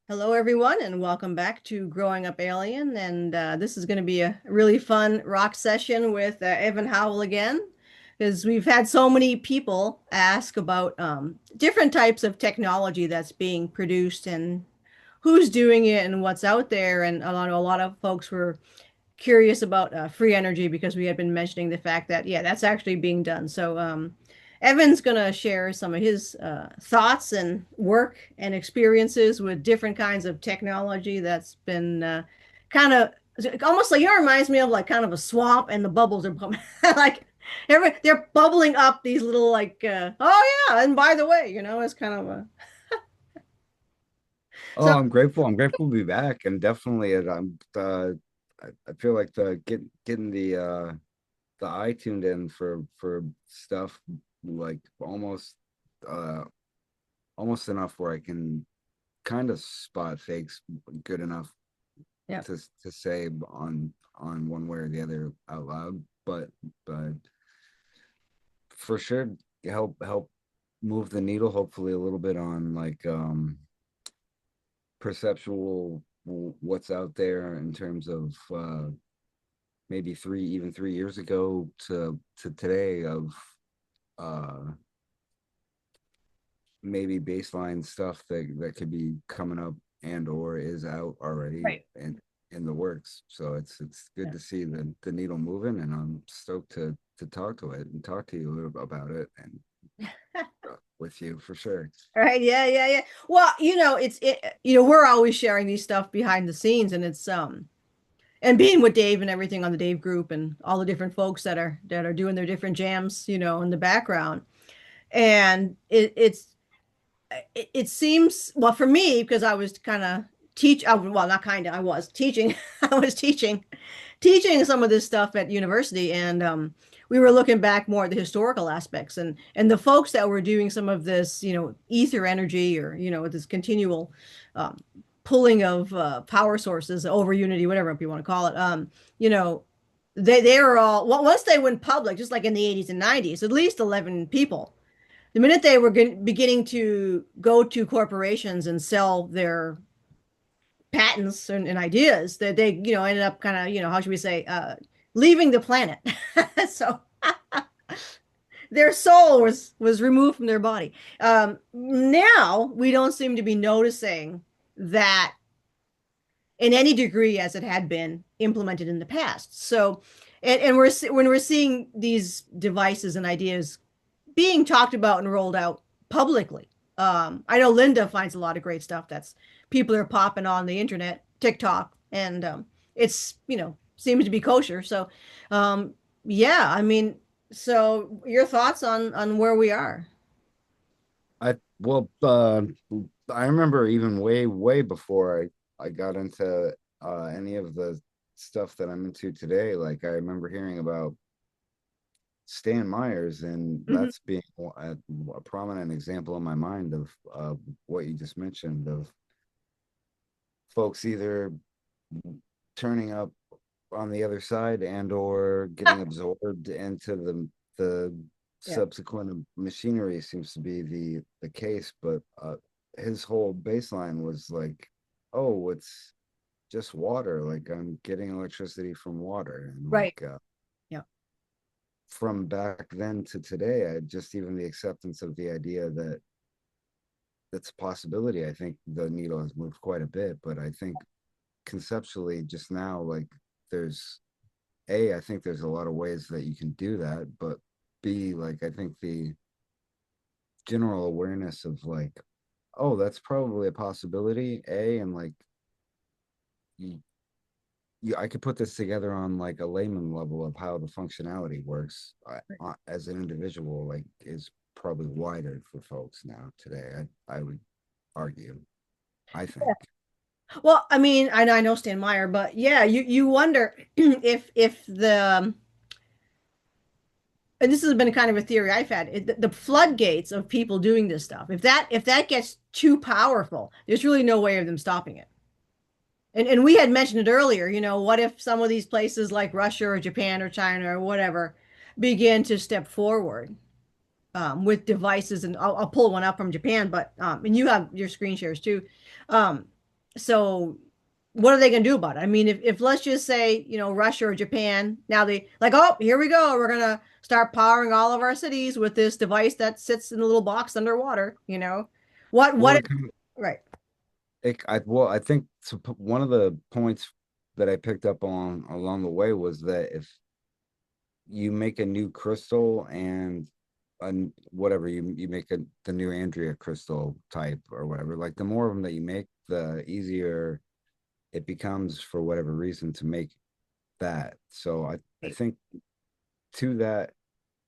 Hello, everyone, and welcome back to Growing Up Alien. And this is going to be a really fun rock session with Evan Howell again, because we've had so many people ask about different types of technology that's being produced and who's doing it and what's out there. And a lot of folks were curious about free energy because we had been mentioning the fact that, yeah, that's actually being done. So, Evan's going to share some of his thoughts and work and experiences with different kinds of technology that's been kind of almost like, reminds me of like kind of a swamp and the bubbles are like they're bubbling up these little like, oh yeah, and by the way, it's kind of a, Oh, so I'm grateful. I'm grateful to be back, and definitely, I feel like getting the eye tuned in for stuff like uh almost enough where I can kind of spot fakes good enough yeah. to say on one way or the other out loud, but for sure help move the needle hopefully a little bit on like perceptual what's out there in terms of maybe 3 years ago to today of uh maybe baseline stuff that could be coming up and or is out already Right. and in the works. So it's good Yeah. to see the needle moving, and I'm stoked to talk to it and talk to you about it and with you for sure. Right. Yeah. Yeah. Yeah. Well, we're always sharing these stuff behind the scenes, and it's and being with Dave and everything on the Dave group and all the different folks that are doing their different jams, in the background. And it seems, well, for me, because I was kind of well, not kind of, I was teaching, I was teaching some of this stuff at university, and we were looking back more at the historical aspects and the folks that were doing some of this, ether energy, or this continual um, pulling of power sources over unity, whatever you want to call it. You know, they were all, well, once they went public, just like in the 80s and 90s, at least 11 people. The minute they were beginning to go to corporations and sell their patents and ideas, that they, ended up kind of, how should we say, leaving the planet. So their soul was removed from their body. Now we don't seem to be noticing that in any degree as it had been implemented in the past. So, and when we're seeing these devices and ideas being talked about and rolled out publicly. I know Linda finds a lot of great stuff that's people are popping on the internet, TikTok, and it's, seems to be kosher. So, yeah, I mean, so your thoughts on where we are? I I remember even way before I got into any of the stuff that I'm into today. Like I remember hearing about Stan Myers, and Mhm. that's being a prominent example in my mind of what you just mentioned of folks either turning up on the other side and or getting absorbed into the Yeah. subsequent machinery seems to be the case. But his whole baseline was like, oh, it's just water, like I'm getting electricity from water, and Right. like Yeah. from back then to today, I just even the acceptance of the idea that that's a possibility. I think the needle has moved quite a bit, but I think conceptually just now, like there's I think there's a lot of ways that you can do that, but B, like I think the general awareness of like, oh, that's probably a possibility, and like you, I could put this together on like a layman level of how the functionality works as an individual, like is probably wider for folks now today. I would argue. I think. Well, I mean, I know Stan Meyer, but yeah, you wonder if the and this has been kind of a theory I've had, the floodgates of people doing this stuff. If that gets too powerful, there's really no way of them stopping it. And we had mentioned it earlier, what if some of these places like Russia or Japan or China or whatever begin to step forward with devices, and I'll pull one up from Japan, but and you have your screen shares too. So what are they going to do about it? I mean, if let's just say, Russia or Japan, now they like, oh, here we go. We're going to start powering all of our cities with this device that sits in a little box underwater, Well, what, right. I think one of the points that I picked up on along the way was that if you make a new crystal and whatever you make the new Andrea crystal type or whatever, like the more of them that you make, the easier it becomes for whatever reason to make that. So I think to that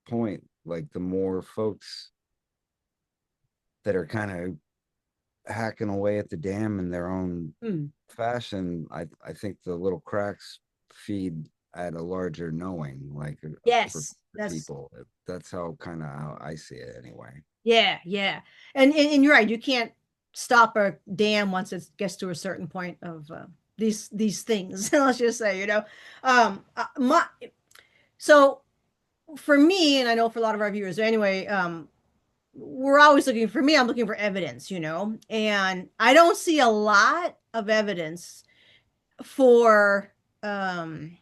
point, like the more folks that are kind of hacking away at the dam in their own Mm. fashion, I think the little cracks feed at a larger knowing, like Yes, for that's people. That's how I see it anyway. yeah, yeah. And you're right. You can't stop a dam once it gets to a certain point of these things. Let's just say, my so for me, and I know for a lot of our viewers anyway, we're always looking for me, I'm looking for evidence, and I don't see a lot of evidence for um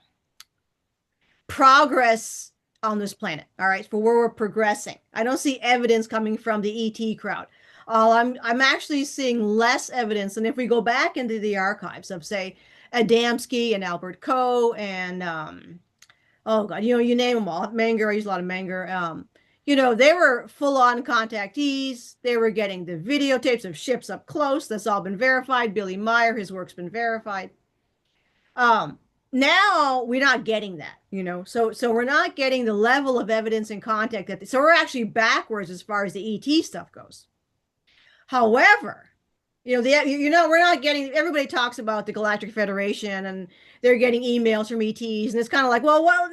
progress on this planet. All right, for where we're progressing. I don't see evidence coming from the ET crowd. I'm actually seeing less evidence. And if we go back into the archives of, say, Adamski and Albert Coe and oh God, you name them all. Menger, I use a lot of Menger. They were full on contactees. They were getting the videotapes of ships up close. That's all been verified. Billy Meyer, his work's been verified. Um, Now we're not getting that, so we're not getting the level of evidence and contact so we're actually backwards as far as the ET stuff goes. However, we're not getting, everybody talks about the Galactic Federation and they're getting emails from ETs, and it's kind of like, well,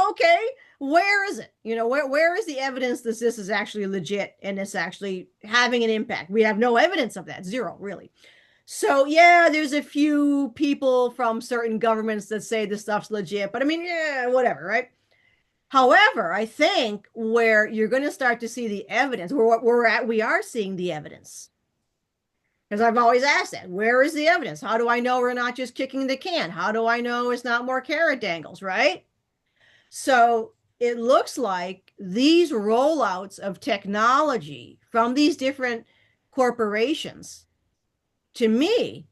okay, where is it? Where is the evidence that this is actually legit and it's actually having an impact? We have no evidence of that, zero, really. So yeah, there's a few people from certain governments that say this stuff's legit, but I mean, yeah, whatever, right? However, I think where you're going to start to see the evidence, where we're at, we are seeing the evidence. Because I've always asked that, where is the evidence? How do I know we're not just kicking the can? How do I know it's not more carrot dangles, right? So it looks like these rollouts of technology from these different corporations, to me,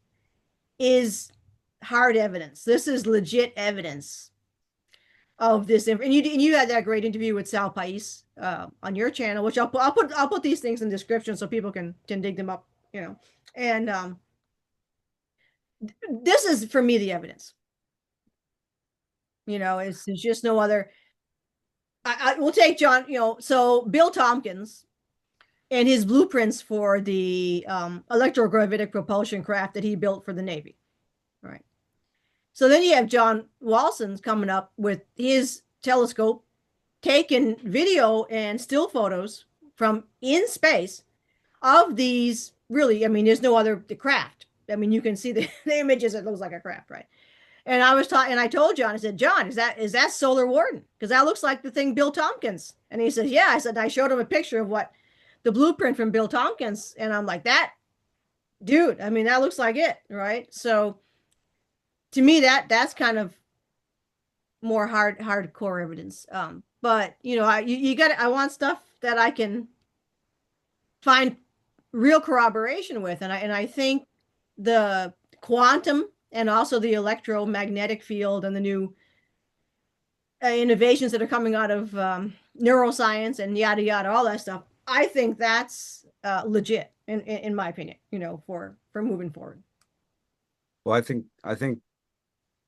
is hard evidence. This is legit evidence of this. And you had that great interview with Sal Pais on your channel, which I'll put these things in the description so people can dig them up. And this is for me the evidence. It's just no other. We'll take John. So Bill Tompkins and his blueprints for the electrogravitic propulsion craft that he built for the Navy. Right. So then you have John Walson's coming up with his telescope, taking video and still photos from in space of these. Really, I mean, there's no other craft. I mean, you can see the images. It looks like a craft, right? And I was talking, and I told John, I said, John, is that Solar Warden? Because that looks like the thing Bill Tompkins. And he says, yeah. I said, I showed him a picture of what the blueprint from Bill Tompkins, and I'm like, that dude. I mean, that looks like it, right? So to me, that's kind of more hardcore evidence. But you got I want stuff that I can find real corroboration with, and I think the quantum and also the electromagnetic field and the new innovations that are coming out of neuroscience and yada yada, all that stuff. I think that's legit in my opinion. For moving forward. Well, I think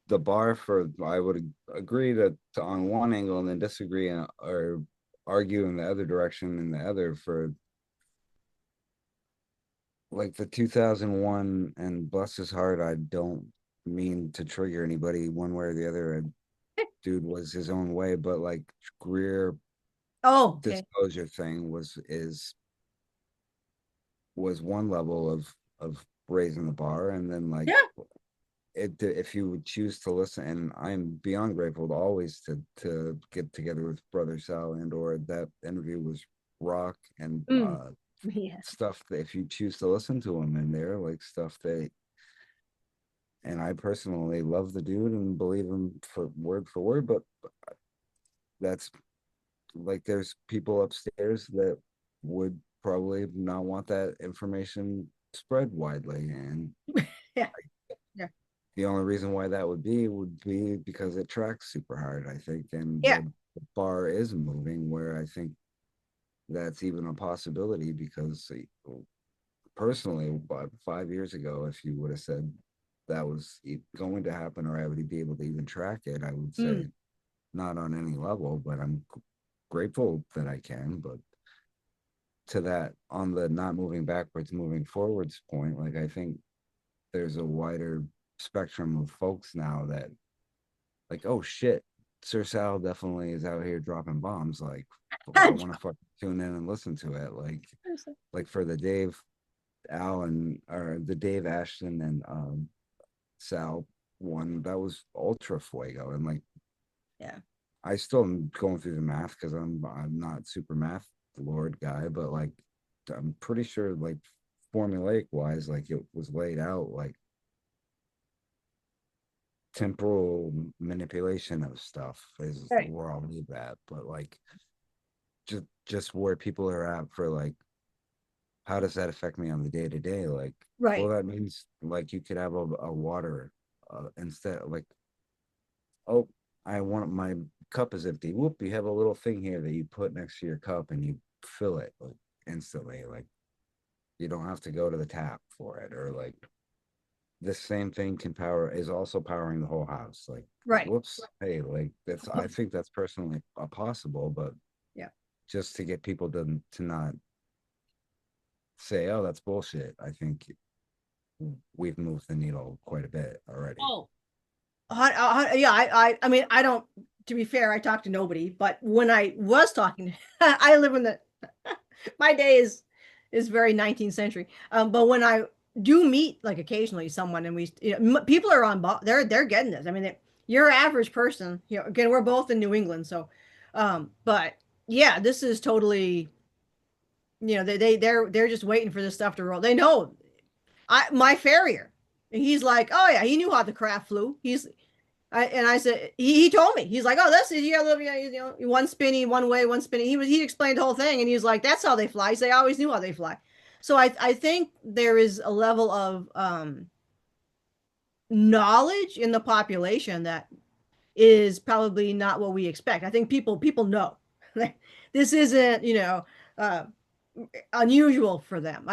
the bar for I would agree that on one angle and then disagree or argue in the other direction in the other for like the 2001 and bless his heart, I don't mean to trigger anybody one way or the other. Dude was his own way, but like Greer Oh, okay. disclosure thing was one level of raising the bar, and then like Yeah. if you would choose to listen, and I'm beyond grateful to always to get together with brother Sal, and or that interview was rock and Mm. Yes. stuff that if you choose to listen to them in there, like stuff that and I personally love the dude and believe him for word, but that's like there's people upstairs that would probably not want that information spread widely, and Yeah. Yeah. the only reason why that would be because it tracks super hard, I think, and Yeah. the bar is moving where I think that's even a possibility because personally, about 5 years ago, if you would have said that was going to happen or I would be able to even track it, I would Mm, say not on any level, but I'm grateful that I can. But to that, on the not moving backwards, moving forwards point, like I think there's a wider spectrum of folks now that, like, oh shit, Sir Sal definitely is out here dropping bombs. Like, I want to fucking tune in and listen to it. Like for the Dave Allen or the Dave Ashton and Sal one, that was ultra fuego. And like, yeah. I still am going through the math because I'm not super math lord guy, but like I'm pretty sure like formulaic wise, like it was laid out like temporal manipulation of stuff is Right. where I'll leave that. But like just where people are at for like how does that affect me on the day to day? Like, well, Right. that means like you could have a water instead like, oh, I want my cup is empty. Whoop, you have a little thing here that you put next to your cup and you fill it like instantly. Like you don't have to go to the tap for it. Or like this same thing can power is also powering the whole house. Like, Right. whoops, hey, like that's I think that's personally possible, but Yeah. just to get people to not say, oh, that's bullshit. I think we've moved the needle quite a bit already. Oh, yeah. I mean, I don't. To be fair, I talk to nobody. But when I was talking, I live in the. My day is very 19th century. But when I do meet like occasionally someone, and we, people are on, they're getting this. I mean, your average person. Again, we're both in New England, so, but yeah, this is totally. They're just waiting for this stuff to roll. They know my farrier. He's like, oh yeah, he knew how the craft flew. And I said, he told me, he's like, oh, that's yeah, one spinny, one way, one spinny. He explained the whole thing, and he's like, that's how they fly. They always knew how they fly. So I think there is a level of knowledge in the population that is probably not what we expect. I think people know this isn't uh, unusual for them.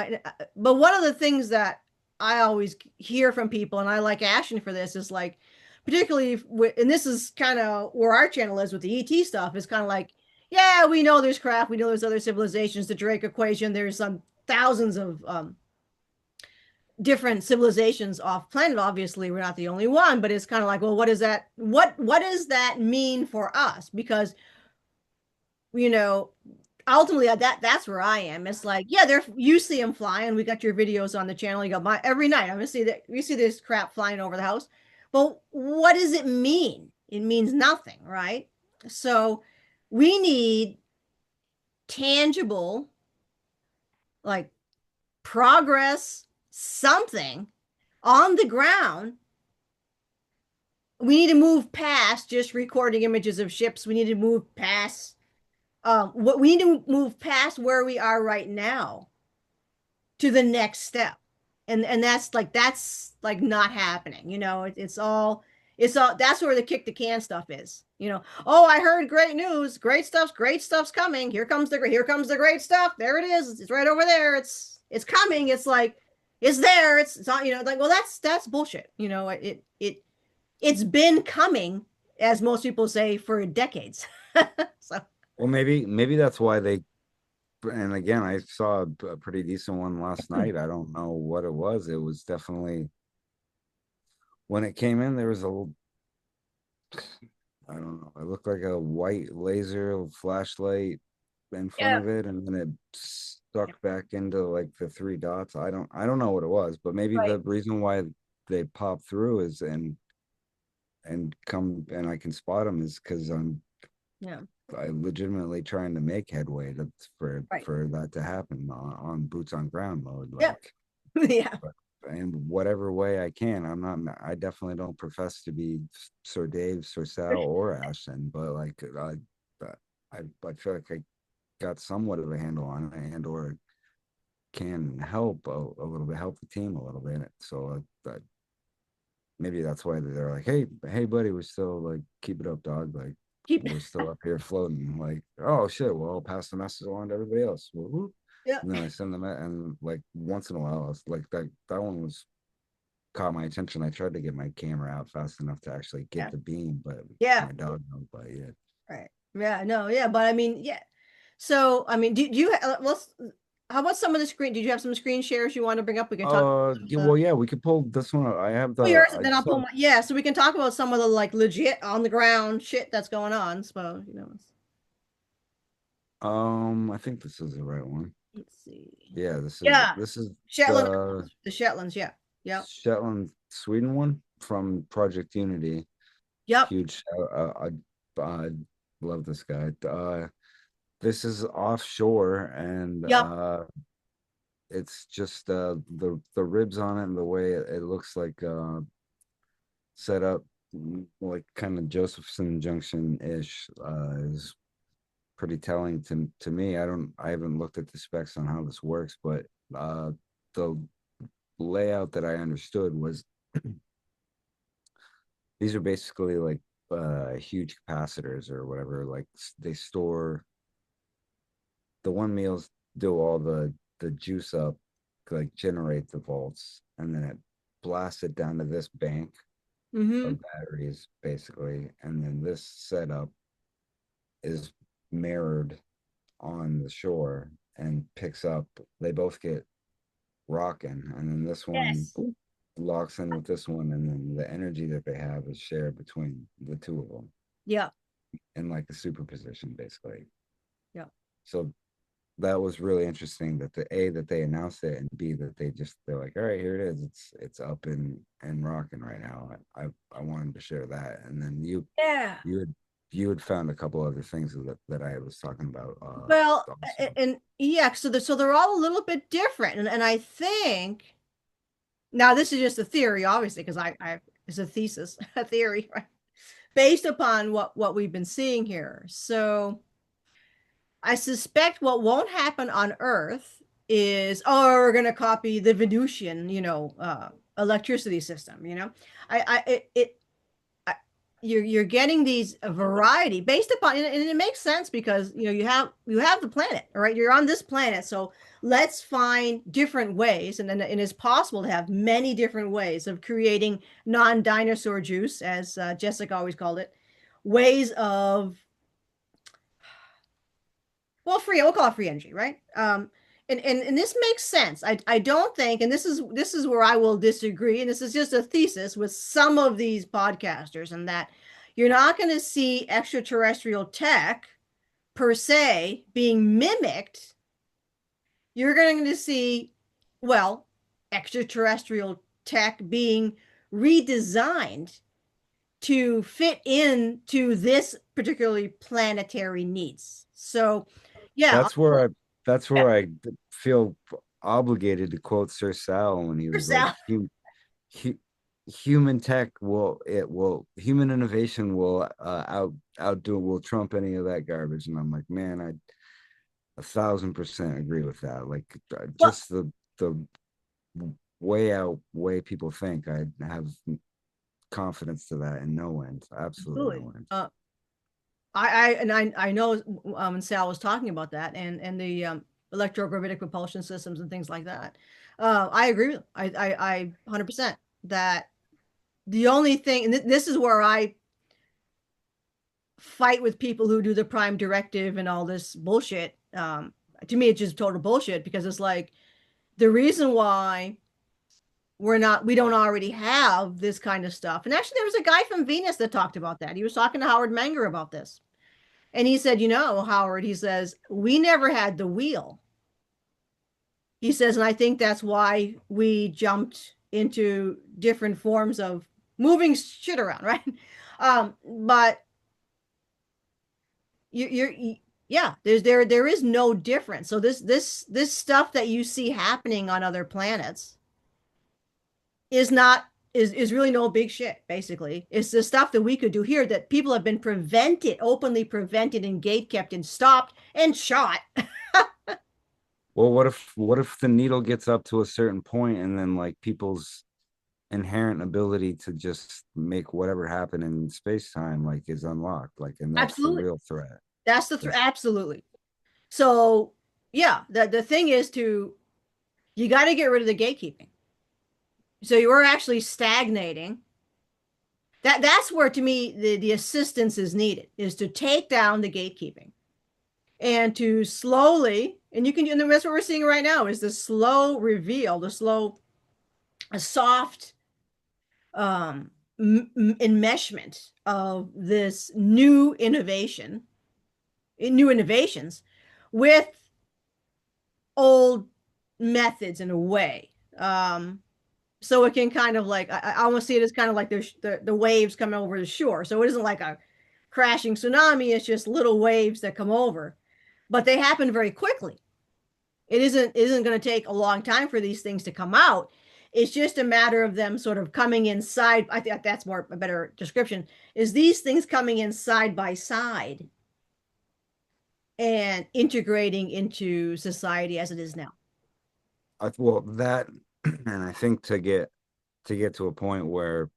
But one of the things that I always hear from people, and I like Ashton for this, is like, particularly, and this is kind of where our channel is with the ET stuff, is kind of like, yeah, we know there's craft, we know there's other civilizations, the Drake equation, there's some thousands of different civilizations off planet. Obviously, we're not the only one, but it's kind of like, well, what is that? What does that mean for us? Because you know, ultimately that's where I am. It's like, yeah, you see them flying. We got your videos on the channel. You got my every night. I'm gonna see that we see this crap flying over the house. But what does it mean? It means nothing, right? So we need tangible, like progress, something on the ground. We need to move past just recording images of ships. We need to move past what we need to move past where we are right now to the next step. And that's like not happening. It's all that's where the kick the can stuff is. Oh, I heard great news. Great stuff's coming. Here comes the great stuff. There it is. It's right over there. It's coming. It's like it's there. It's not, like, well, that's bullshit. It's been coming, as most people say, for decades. So Well, maybe that's why they. And again, I saw a pretty decent one last night. I don't know what it was. It was definitely when it came in. There was I don't know. It looked like a white laser flashlight in front yeah, of it, and then it stuck back into like the three dots. I don't know what it was, but maybe right. the reason why they pop through is and come and I can spot them is because Yeah. I legitimately trying to make headway Right. for that to happen on boots on ground mode. Yeah. Like, Yeah. in whatever way I can. I definitely don't profess to be Sir Dave, Sir Sal, or Ashton, but like I feel like I got somewhat of a handle on it, and or can help a little bit, help the team a little bit. So maybe that's why they're like, hey, buddy, we're still like, keep it up, dog. Like, Keep, we're still up here floating. Like, oh shit, well, I'll pass the message on to everybody else. Woo-hoo. yeah, And then I send them, and like once in a while, it's like that one was caught my attention. I tried to get my camera out fast enough to actually yeah, get the beam, but yeah, my dog knows by it. right. Yeah, no, yeah, but I mean, yeah. So, I mean, do you, how about some of the screen? Did you have some screen shares you want to bring up? We can talk about some of Yeah, the, well, yeah, we could pull this one up. oh, yours, I and then I'll just pull have, my, yeah, so we can talk about some of the like legit on the ground shit that's going on. So, I think this is the right one. let's see. Yeah, Yeah, this is Shetland, the the Shetlands, yeah. Yep. Shetland, Sweden one from Project Unity. Yep. Huge. I love this guy. This is offshore, and Yep. it's just the ribs on it and the way it looks like set up like kind of Josephson Junction ish is pretty telling to me. I haven't looked at the specs on how this works, but the layout that I understood was these are basically like huge capacitors or whatever. Like they store the one meals, do all the juice up, like generate the volts, and then it blasts it down to this bank Mm-hmm. of batteries basically, and then this setup is mirrored on the shore and picks up. They both get rocking, and then this one Yes. locks in with this one, and then the energy that they have is shared between the two of them Yep. in like a superposition basically. Yep. So that was really interesting that the A that they announced it, and B that they're like, all right, here it is. It's up and rocking right now. I wanted to share that. And then Yeah. you had you had found a couple other things that I was talking about Well, also. and yeah, so they're all a little bit different, and I think now this is just a theory, obviously, because I it's a thesis, a theory, right? Based upon what we've been seeing here. So I suspect what won't happen on Earth is, oh, we're going to copy the Venusian, electricity system. I, you're getting these a variety based upon, and it makes sense because you have the planet, all right? You're on this planet, so let's find different ways, and it's possible to have many different ways of creating non-dinosaur juice, as Jessica always called it, ways of, well, free, we'll call it free energy, right? And this makes sense. I don't think, and this is where I will disagree, and this is just a thesis with some of these podcasters, and that you're not going to see extraterrestrial tech per se being mimicked. You're going to see, well, extraterrestrial tech being redesigned to fit into this particularly planetary needs. So, yeah, That's where I that's yeah, where I feel obligated to quote Sir Sal when he was like, Sal. hu human tech human innovation will outdo will trump any of that garbage. And I'm like, man, I 1,000% agree with that. Like Well, just the way out way people think. I have confidence to that in no end, absolutely absolutely. no end. I know Sal was talking about that and the electrogravitic propulsion systems and things like that. I agree with him. I 100% that the only thing, and this is where I fight with people who do the prime directive and all this bullshit. To me, it's just total bullshit because it's like the reason why we don't already have this kind of stuff. And actually, there was a guy from Venus that talked about that. He was talking to Howard Menger about this. And he said, Howard, he says, we never had the wheel. He says, and I think that's why we jumped into different forms of moving shit around, right? But yeah, there is no difference. So this stuff that you see happening on other planets, is not is really no big shit, basically. It's the stuff that we could do here that people have been prevented, openly prevented and gate kept and stopped and shot. Well, what if the needle gets up to a certain point and then like people's inherent ability to just make whatever happen in space time like is unlocked, like, and that's the Absolutely. real threat. That's the That's absolutely. So yeah, the thing is to you got to get rid of the gatekeeping. So you are actually stagnating. That's where to me the assistance is needed, is to take down the gatekeeping and to slowly, and you can, and that's what we're seeing right now is the slow reveal, the slow, a soft enmeshment of this new innovation, new innovations with old methods in a way. So it can kind of like I almost see it as kind of like the waves coming over the shore. So it isn't like a crashing tsunami, it's just little waves that come over, but they happen very quickly. It isn't going to take a long time for these things to come out. It's just a matter of them sort of coming inside. I think that's more a better description, is these things coming in side by side and integrating into society as it is now. well that and I think to get to a point where,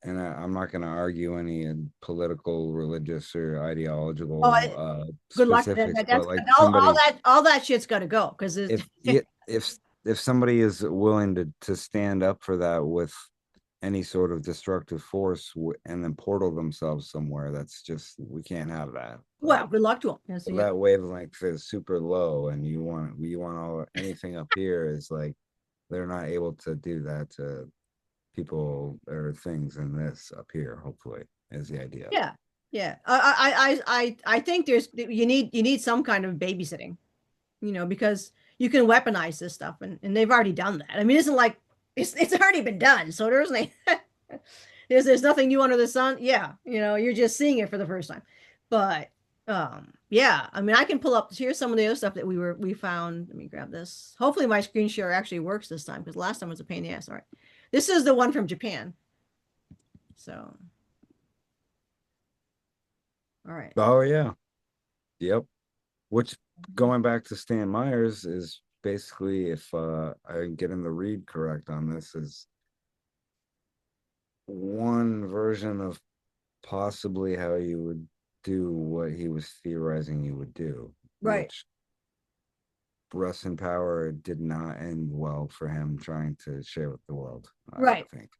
and I'm not going to argue any political, religious, or Oh, ideological good luck. specifics, but That's like all somebody, that shit's got to go because if if somebody is willing to stand up for that with any sort of destructive force and then portal themselves somewhere, that's just, we can't have that. well, Like, good luck to them. Yes, if yeah. that wavelength is super low and you want all anything up here, is like they're not able to do that to people or things in this up here, hopefully, is the idea. Yeah, yeah. I think there's you need some kind of babysitting, because you can weaponize this stuff, and they've already done that. I mean, it isn't like it's already been done, so there's no, there's nothing new under the sun. Yeah, you're just seeing it for the first time. But yeah, I mean, I can pull up here's some of the other stuff that we found. Let me grab this. Hopefully my screen share actually works this time because last time was a pain in the ass. All right. This is the one from Japan. So, all right. Oh yeah, yep. Which, going back to Stan Myers, is basically, if I'm getting the read correct on this, is one version of possibly how you would do what he was theorizing you would do, Right. which Russ in Power did not end well for him trying to share with the world, I Right. think.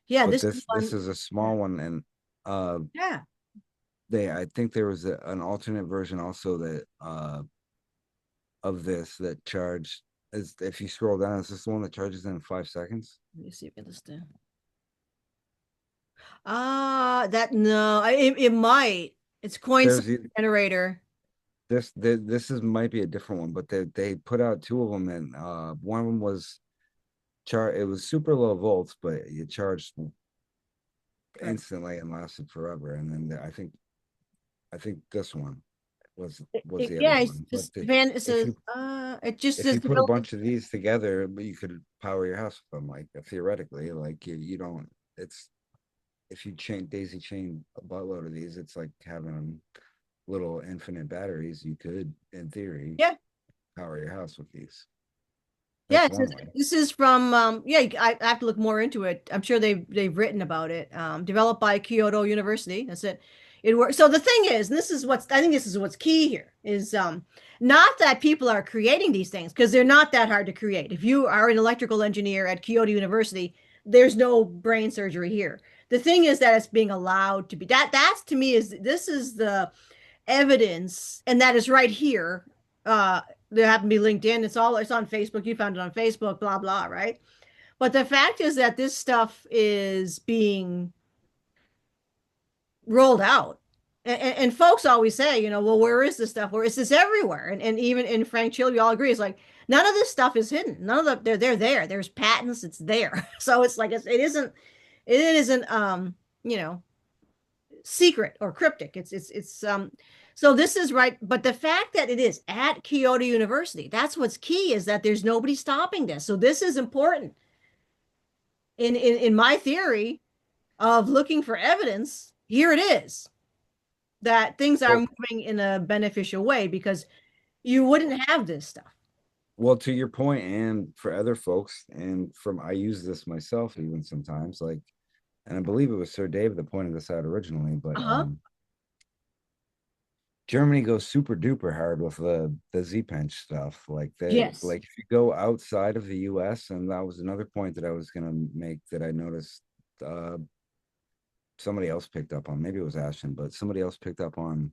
Yeah, But this is this one. is a Yeah. small one, and uh Yeah. I think there was an alternate version also that of this that charged, is, if you scroll down, is this the one that charges in 5 seconds? Let me see if I get this down. That no, it might. It's coin There's generator. this is might be a different one, but they put out two of them, and one of them was it was super low volts, but you charged Right. instantly and lasted forever. And then I think this one was the other Yeah, it's one. But just Japan. It if says you it just if says you put a develop. bunch of these together, you could power your house with them, like theoretically. Like you don't. It's, if you daisy chain a buttload of these, it's like having little infinite batteries. You could, in theory, Yeah, power your house with these. yeah. That's It says one way. this is from yeah. I have to look more into it. I'm sure they've written about it. Developed by Kyoto University. That's it. It works. So the thing is, and this is what's I think this is what's key here is not that people are creating these things because they're not that hard to create. If you are an electrical engineer at Kyoto University, there's no brain surgery here. The thing is that it's being allowed to be that's to me is this is the evidence, and that is right here. They happen to be LinkedIn. It's on Facebook. You found it on Facebook, blah, blah, right? But the fact is that this stuff is being rolled out. And folks always say, well, where is this stuff? Where is this everywhere? And even in Frank Chill, we all agree. It's like none of this stuff is hidden. None of they're there. There's patents. It's there. So it's like it isn't you know secret or cryptic. It's So this is right, but the fact that it is at Kyoto University, that's what's key is that there's nobody stopping this. So this is important in my theory of looking for evidence. Here it is that things are Well, moving in a beneficial way because you wouldn't have this stuff. well, to your point, and for other folks, and from I use this myself even sometimes, like, and I believe it was Sir Dave that pointed this out originally, but Uh-huh. Germany goes super duper hard with the Z-Pench stuff. Yes. Like if you go outside of the US, and that was another point that I was gonna make that I noticed uh somebody else picked up on. Maybe it was Ashton, but somebody else picked up on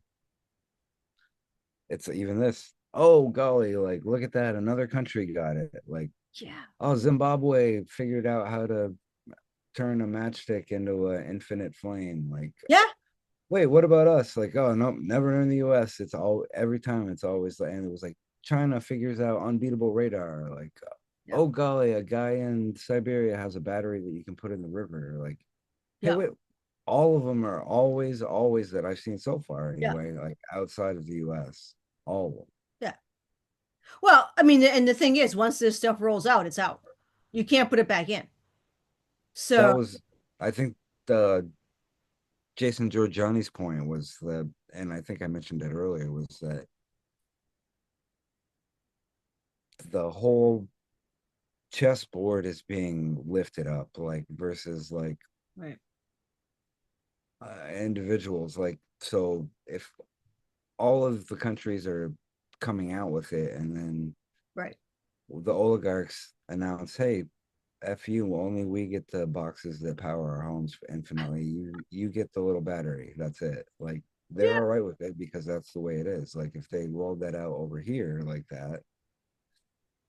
it's even this. Oh golly, like look at that, another country got it. Like, Yeah. oh, Zimbabwe figured out how to turn a matchstick into an infinite flame. Like, Yeah. wait, what about us? Like, oh no, never in the US. It's all every time it's always like, and it was like China figures out unbeatable radar. Like, Yep. oh golly, a guy in Siberia has a battery that you can put in the river. Like, hey, Yep. wait, all of them are always that I've seen so far Yeah. anyway, like outside of the US. All of them. Yeah. Well, I mean, and the thing is, once this stuff rolls out, it's out. You can't put it back in. That So, was, I think, the Jason Giorgiani's point was that, and I think I mentioned it earlier, was that the whole chessboard is being lifted up, like versus like right, individuals. Like, so if all of the countries are coming out with it, and then right, the oligarchs announce, "Hey, F you, only we get the boxes that power our homes infinitely. You get the little battery. That's it." Like they're yeah, all right with it because that's the way it is. Like if they rolled that out over here like that,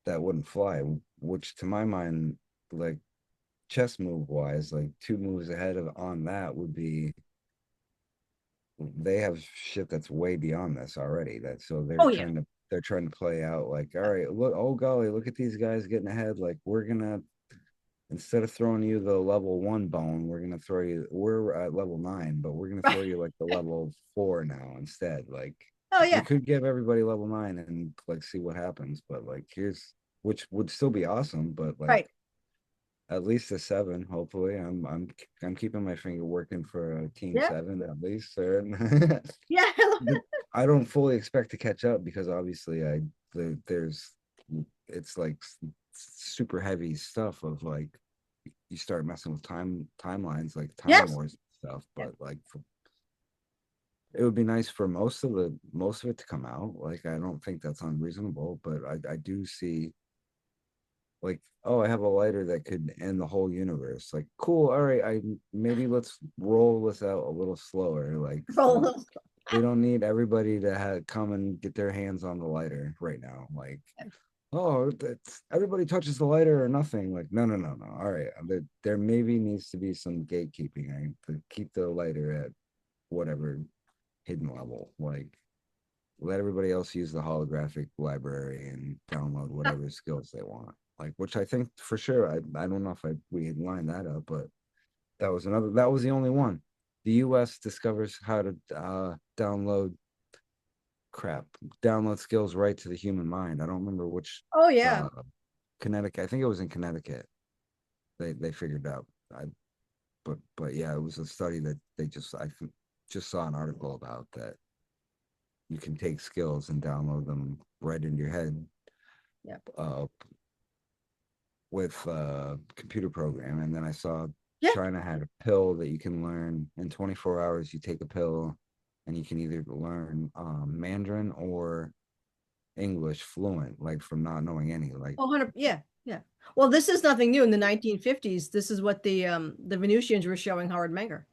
that wouldn't fly. Which to my mind, like chess move wise, like two moves ahead of on that would be they have shit that's way beyond this already. That so oh yeah, they're trying to play out like, all right, look, oh golly, look at these guys getting ahead. Like we're gonna instead of throwing you the level one bone, we're gonna throw you. We're at level 9, but we're gonna right, throw you like the level 4 now instead. Like oh we yeah, could give everybody level 9 and like see what happens, but like here's which would still be awesome, but like right, at least a 7. Hopefully, I'm keeping my finger working for a team yeah, 7 at least. Or yeah, I don't fully expect to catch up because obviously there's it's like super heavy stuff of like you start messing with timelines like time yes, wars and stuff, yeah, but like it would be nice for most of it to come out. Like I don't think that's unreasonable, but I do see like, oh, I have a lighter that could end the whole universe. Like, cool, all right, I maybe let's roll this out a little slower. Like we don't need everybody to come and get their hands on the lighter right now. Like, oh, that's everybody touches the lighter or nothing. Like, no. All right, there maybe needs to be some gatekeeping, right, to keep the lighter at whatever hidden level. Like, let everybody else use the holographic library and download whatever skills they want. Like, which I think for sure. I don't know if we had lined that up, but that was the only one. The US discovers how to download crap, download skills right to the human mind. I don't remember which oh yeah, uh Connecticut. I think it was in Connecticut. They figured out. But yeah, it was a study that they just saw an article about that you can take skills and download them right into your head yeah, uh, with a computer program. And then I saw yeah. China had a pill that you can learn in 24 hours. You take a pill and you can either learn Mandarin or English fluent, like from not knowing any. Like, Oh, 100, yeah, yeah. Well, this is nothing new in the 1950s. This is what the Venusians were showing Howard Menger.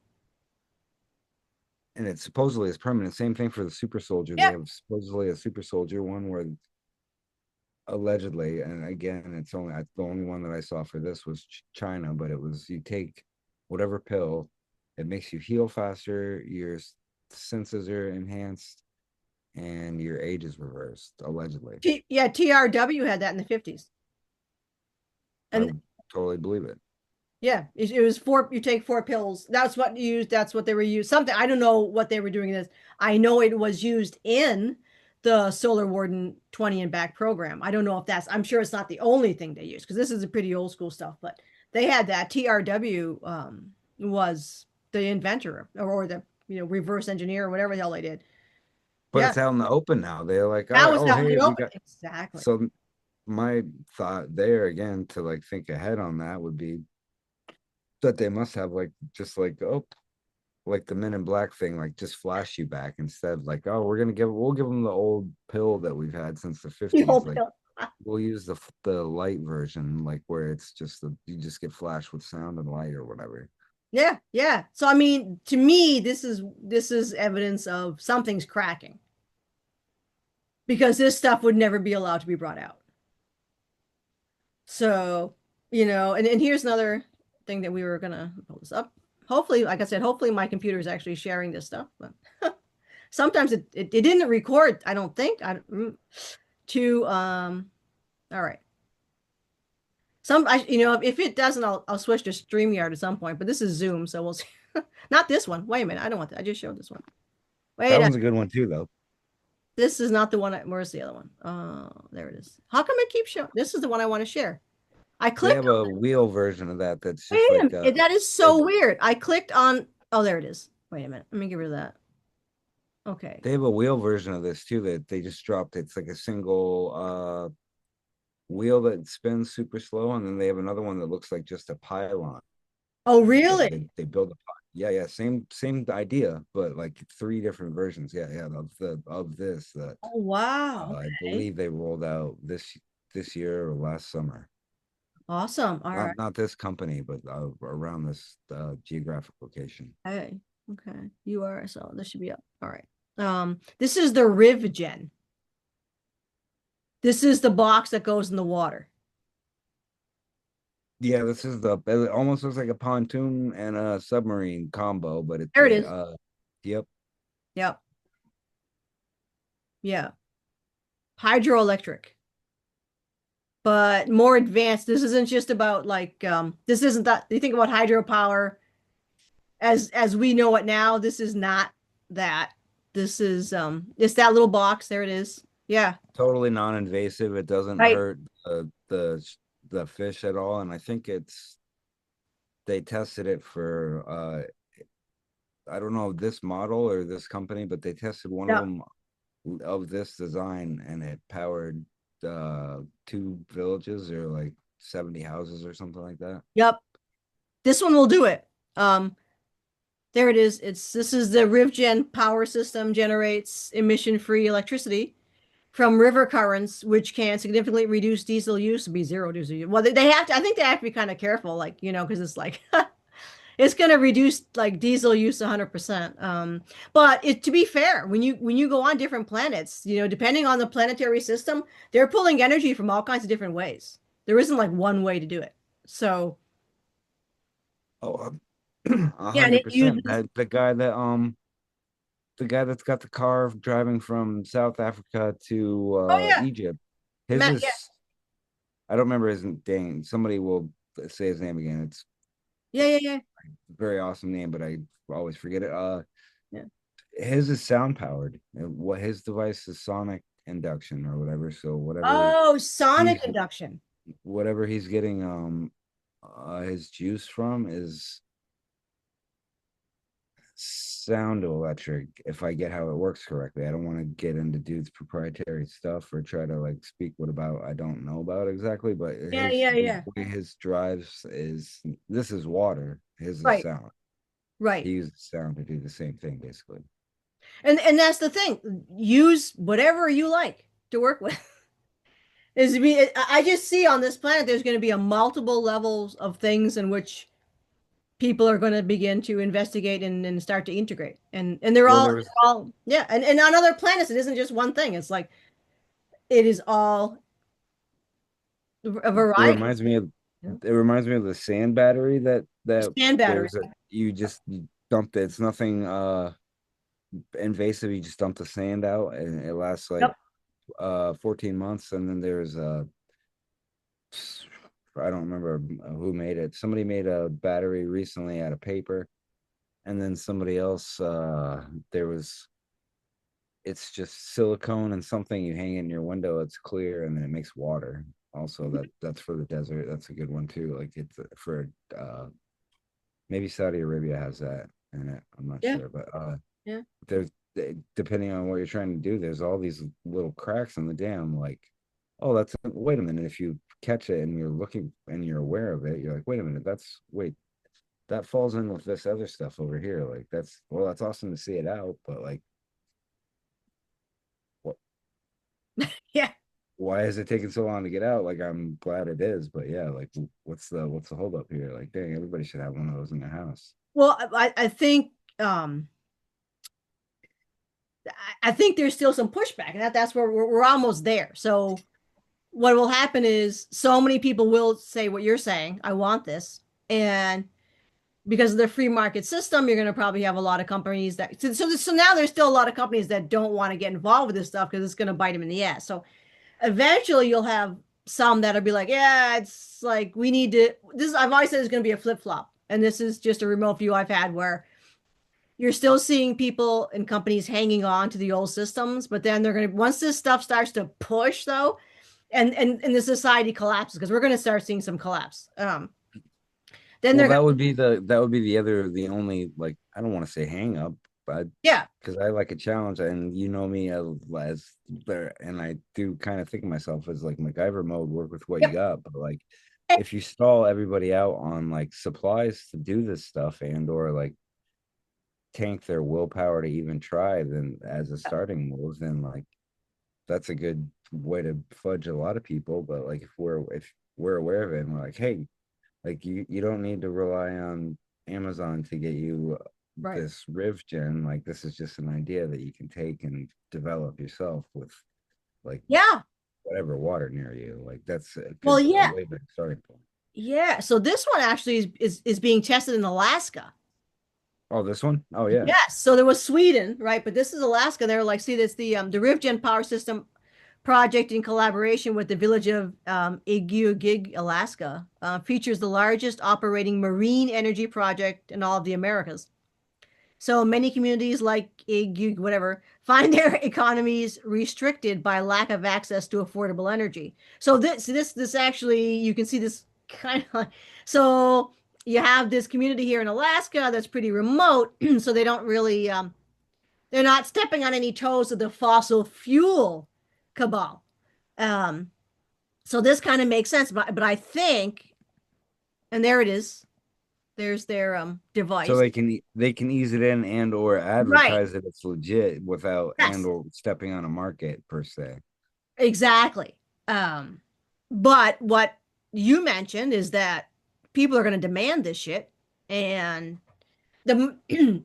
and it supposedly is permanent. Same thing for the super soldier. They Yeah. have supposedly a super soldier one where allegedly, and again, the only one that I saw for this was China, but it was you take whatever pill, it makes you heal faster, your senses are enhanced, and your age is reversed, allegedly. Yeah, TRW had that in the 50s. I And would totally believe it. Yeah, it was four. You take four pills. That's what you used. That's what they were used. Something I don't know what they were doing this. I know it was used in the Solar Warden 20 and back program. I don't know if that's. I'm sure it's not the only thing they use because this is a pretty old school stuff. But they had that. TRW was the inventor or the reverse engineer or whatever the hell they did. But Yeah, it's out in the open now. They're like, all that right, was oh out in hey, the we open. got Exactly. so my thought there again to like think ahead on that would be that they must have like just like oh like the Men in Black thing, like just flash you back instead. Like, oh, we'll give them the old pill that we've had since the The 50s. old Like, pill. we'll use the light version, like where it's just you just get flashed with sound and light or whatever. Yeah, yeah. So I mean, to me, this is evidence of something's cracking because this stuff would never be allowed to be brought out. So, and here's another thing that we were gonna pull this up. Hopefully, like I said, hopefully my computer is actually sharing this stuff, but sometimes it didn't record, I don't think. To all right. If it doesn't, I'll switch to StreamYard at some point, but this is Zoom, so we'll see. Not this one. Wait a minute. I don't want that. I just showed this one. That Wait, one's a good one too, though. this is not the one. Where's the other one? There it is. How come it keeps showing? This is the one I want to share. I They clicked. have a wheel version of that that's Wait just a like minute. That is they so weird. I clicked on. Oh, there it is. Wait a minute. Let me get rid of that. Okay. they have a wheel version of this too that they just dropped. It's like a single wheel that spins super slow, and then they have another one that looks like just a pylon. Oh, That really? they build a yeah, yeah, same idea, but like three different versions. Yeah, yeah, of this that Oh, wow. I Okay. believe they rolled out this year or last summer. Awesome. All right. Not this company, but around this geographic location. Hey. Okay. You are. So this should be up. All right. This is the RivGen. This is the box that goes in the water. Yeah, this is the it almost looks like a pontoon and a submarine combo, but it's There it is. yep, Yep. Yeah. Hydroelectric, but more advanced. This isn't just about like this isn't that you think about hydropower as we know it now. This is not that. This is it's that little box. There it is. Yeah. totally non-invasive. It doesn't Right. hurt the fish at all, and I think it's they tested it for I don't know this model or this company, but they tested one of Yep. them of this design, and it powered two villages or like 70 houses or something like that. Yep. This one will do it. There it is. This is the RivGen power system generates emission-free electricity from river currents, which can significantly reduce diesel use. Be zero diesel use. Well, they have to. I think they have to be kind of careful, like because it's like it's going to reduce like diesel use 100%. But to be fair, when you go on different planets, depending on the planetary system, they're pulling energy from all kinds of different ways. There isn't like one way to do it. So Oh, a yeah, and hundred it percent. uses. The guy that's got the car driving from South Africa to Oh yeah, Egypt. His Matt. Yeah, is I don't remember his name. Somebody will say his name again. It's yeah, yeah, yeah, a very awesome name, but I always forget it. yeah. His is sound powered. What his device is sonic induction or whatever. So Oh, sonic he's induction. whatever he's getting his juice from is sound electric, if I get how it works correctly. I don't want to get into dude's proprietary stuff or try to like speak what about I don't know about exactly, but Yeah, his yeah, the yeah. way his drives is this is water, his is Right, sound. He right. uses sound to do the same thing basically. And that's the thing. Use whatever you like to work with. I just see on this planet there's going to be a multiple levels of things in which people are going to begin to investigate and start to integrate. And they're Well, all there was they're all yeah. And on other planets it isn't just one thing. It's like it is all a it variety. reminds me of You know? it reminds me of the sand battery that Sand battery. there's a you dump it. It's nothing invasive. You just dump the sand out and it lasts like Yep. 14 months, and then there's I don't remember who made it. Somebody made a battery recently out of paper, and then somebody else, there was, it's just silicone and something you hang it in your window. It's clear, and then it makes water. Also, that's for the desert. That's a good one too. Like it's for maybe Saudi Arabia has that in it. I'm not Yeah, sure, but yeah, there's depending on what you're trying to do, there's all these little cracks in the dam. Like, oh, that's wait a minute. If you catch it and you're looking and you're aware of it, you're like, wait a minute, that's wait, that falls in with this other stuff over here. Like that's well, that's awesome to see it out, but like, what? yeah. Why is it taking so long to get out? Like, I'm glad it is, but yeah, like, what's the holdup here? Like, dang, everybody should have one of those in their house. Well, I think um I think there's still some pushback, and that's where we're almost there. So what will happen is so many people will say what you're saying, I want this. And because of the free market system, you're going to probably have a lot of companies that so now there's still a lot of companies that don't want to get involved with this stuff because it's going to bite them in the ass. So eventually you'll have some that'll be like, yeah, it's like we need to this I've always said it's going to be a flip-flop. And this is just a remote view I've had where you're still seeing people and companies hanging on to the old systems, but then they're going to once this stuff starts to push though, and the society collapses because we're going to start seeing some collapse. Then Well, they're going to, that would be the only, like, I don't want to say hang up, but yeah, because I like a challenge, and you know me as there, and I do kind of think of myself as like MacGyver mode, work with what you yep, got. But like, if you stall everybody out on like supplies to do this stuff and or like tank their willpower to even try, then as a starting move, then like that's a good way to fudge a lot of people. But like if we're aware of it and we're like, hey, like you don't need to rely on Amazon to get you right, this Riv Gen. Like this is just an idea that you can take and develop yourself with like yeah. whatever water near you. Like that's Well, a yeah, way better starting point. yeah. So this one actually is being tested in Alaska. Oh, this one? Oh yeah. Yes. So there was Sweden, right? But this is Alaska. They're like, see, this the RivGen power system project in collaboration with the village of Iguagig, Alaska, features the largest operating marine energy project in all of the Americas. So many communities like whatever find their economies restricted by lack of access to affordable energy. So this actually you can see this kind of so you have this community here in Alaska that's pretty remote, so they don't really they're not stepping on any toes of the fossil fuel cabal. Um, so this kind of makes sense, but I think, and there it is. There's their So device. they can ease it in and or Right. advertise that it's legit without and Yes. or stepping on a market per se. Exactly. Um, but what you mentioned is that people are going to demand this shit, and the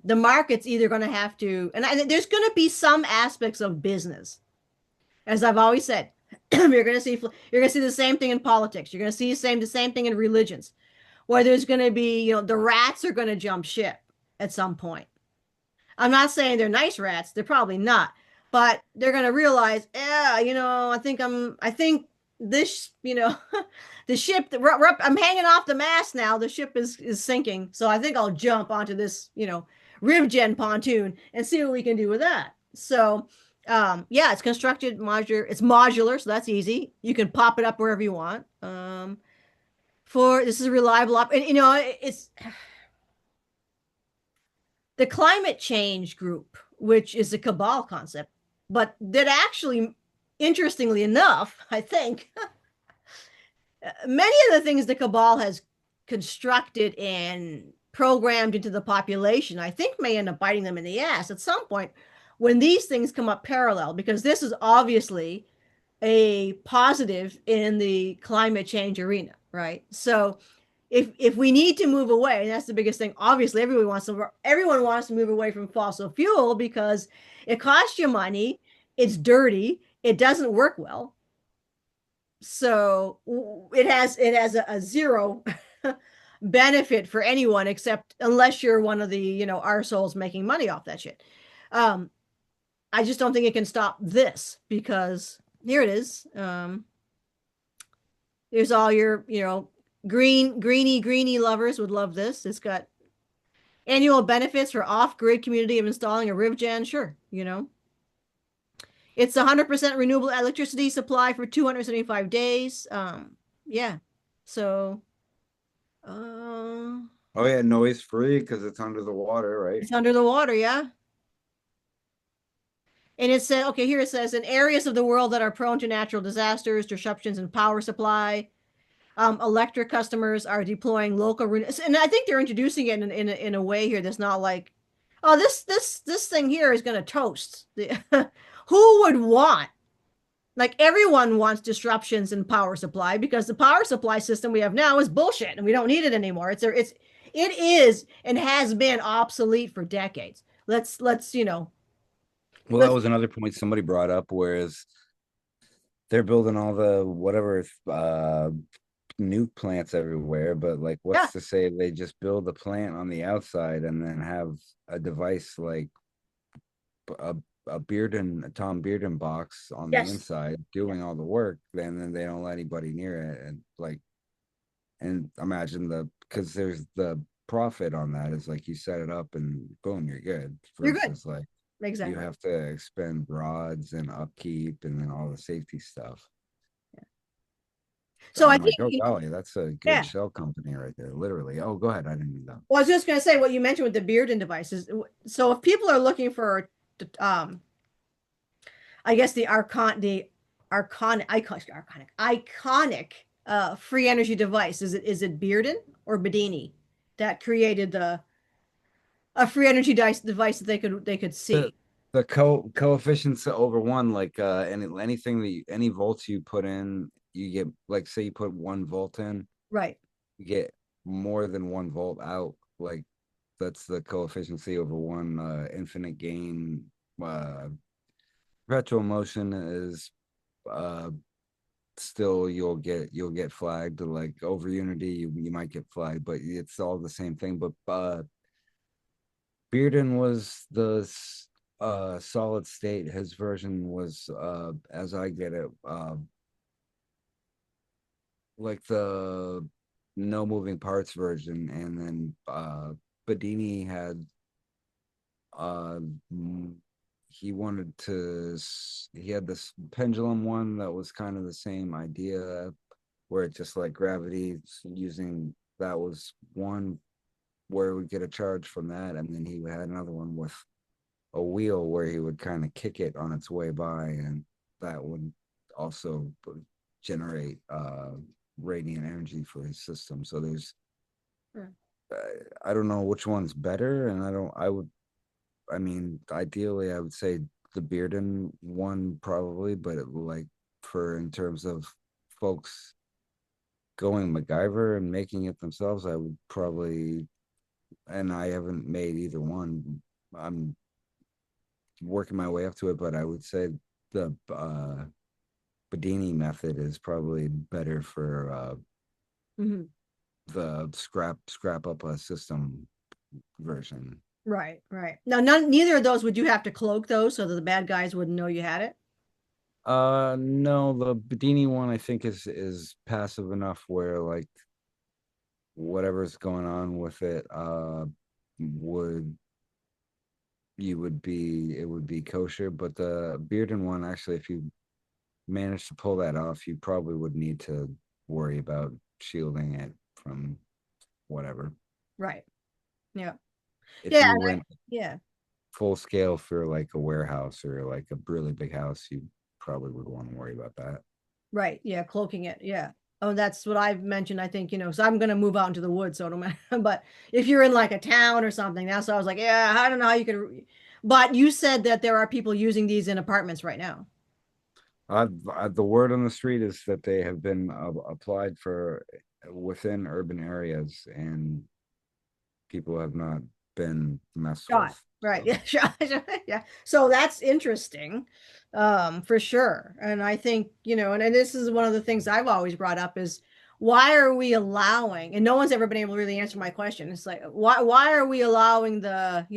the market's either going to have to, there's going to be some aspects of business, as I've always said. You're going to see the same thing in politics. You're going to see the same thing in religions, where there's going to be, the rats are going to jump ship at some point. I'm not saying they're nice rats. They're probably not, but they're gonna realize, yeah, I think this, the ship that I'm hanging off the mast now. The ship is sinking, so I think I'll jump onto this, Rivgen pontoon and see what we can do with that. So, yeah, it's constructed modular. It's modular, so that's easy. You can pop it up wherever you want. For this is a reliable and it's the climate change group, which is a cabal concept, but that actually, interestingly enough, I think many of the things the cabal has constructed and programmed into the population, I think may end up biting them in the ass at some point when these things come up parallel, because this is obviously a positive in the climate change arena, right? So if we need to move away, and that's the biggest thing, obviously everyone wants to move away from fossil fuel because it costs you money, it's dirty, it doesn't work well. So it has a zero benefit for anyone except unless you're one of the, arseholes making money off that shit. Um, I just don't think it can stop this because here it is. There's all your, Greeny lovers would love this. It's got annual benefits for off-grid community of installing a RivGen. Sure, you know. It's 100% renewable electricity supply for 275 days. Yeah. So, uh, Oh yeah, noise free because it's under the water, right? it's under the water, yeah. And it said, okay, here it says, in areas of the world that are prone to natural disasters, disruptions in power supply, electric customers are deploying local, and I think they're introducing it in a way here that's not like, oh, this thing here is going to toast. Who would want? Like everyone wants disruptions in power supply because the power supply system we have now is bullshit and we don't need it anymore. It is and has been obsolete for decades. Let's Well, that let's was another point somebody brought up, whereas they're building all the whatever nuke plants everywhere, but like yeah, what's to say they just build the plant on the outside and then have a device like a a Tom Bearden box on the yes, inside doing all the work, then they don't let anybody near it. And like, and imagine because there's the profit on that is like you set it up and boom, you're good you're good. versus like you Exactly. have to expend rods and upkeep and then all the safety stuff. So I I'm think, like, oh golly, that's a good yeah. shell company right there. Literally. Oh, go ahead. I didn't mean that. Well, I was just going to say what you mentioned with the Bearden devices. So if people are looking for, I guess iconic free energy device, is it Bearden or Bedini that created the a free energy device that they could The see? coefficients over one, like anything any volts you put in, you get like say you put 1 volt in, Right. you get more than 1 volt out. Like that's the coefficient over one. Infinite gain. Perpetual motion is uh still you'll get flagged. Like over unity, you might get flagged, but it's all the same thing. But Bearden was the solid state. His version was as I get it, like the no moving parts version, and then Bedini had uh he wanted to he had this pendulum one that was kind of the same idea where it just like gravity using that was one where we get a charge from that, and then he had another one with a wheel where he would kind of kick it on its way by, and that would also generate radiant energy for his system. So there's Hmm. I don't know which one's better, and I mean ideally I would say the Bearden one probably, but like for in terms of folks going MacGyver and making it themselves, I would probably, and I haven't made either one. I'm working my way up to it, but I would say the Bedini method is probably better for Mhm. the scrap up a system version. Right. Right. Now, neither of those would you have to cloak those so that the bad guys wouldn't know you had it? No, the Bedini one I think is passive enough where like whatever's going on with it would it would be kosher, but the Bearden one actually if you manage to pull that off, you probably would need to worry about shielding it from whatever. Right. Yeah. If Yeah. you went Yeah. full scale for like a warehouse or like a really big house, you probably would want to worry about that. Right. Yeah. Cloaking it. Yeah. Oh, that's what I've mentioned. I think, so I'm going to move out into the woods. So no matter, but if you're in like a town or something, that's why I was like, yeah, I don't know how you could, but you said that there are people using these in apartments right now. The word on the street is that they have been applied for within urban areas, and people have not been messed Shot. with. Right. So Yeah. Shot. Yeah. So that's interesting, for sure. And I think, and this is one of the things I've always brought up is why are we allowing, and no one's ever been able to really answer my question. It's like, why are we allowing the,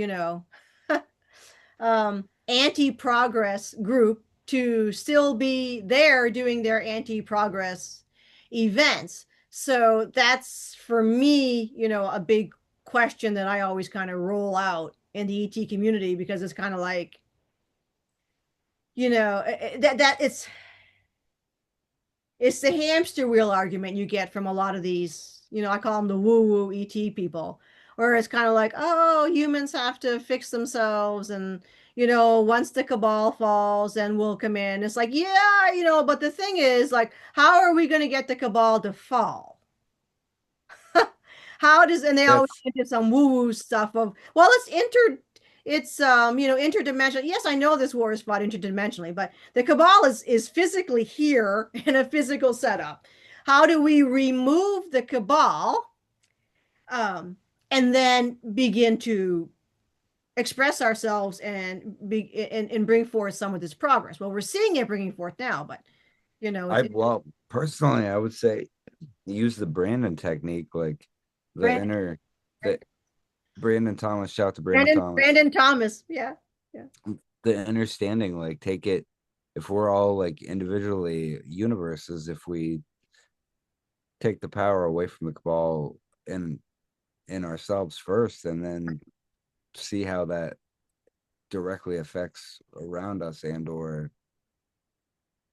anti-progress group to still be there doing their anti-progress events? So that's for me, a big question that I always kind of roll out in the ET community because it's kind of like, that it's the hamster wheel argument you get from a lot of these, I call them the woo-woo ET people, where it's kind of like, oh, humans have to fix themselves and once the cabal falls, then we'll come in. It's like, yeah, but the thing is, like, how are we going to get the cabal to fall? How does, and they always That's into some woo-woo stuff of, well, it's interdimensional. Yes, I know this war is fought interdimensionally, but the cabal is physically here in a physical setup. How do we remove the cabal, um, and then begin to express ourselves and bring forth some of this progress? Well, we're seeing it bringing forth now, but I well, personally, I would say use the Brandon technique, like the Brandon, inner the Brandon Thomas, shout to Brandon Brandon, Thomas, Brandon Thomas, yeah, yeah. the understanding, like take it if we're all like individually universes, if we take the power away from the cabal in ourselves first, and then see how that directly affects around us and or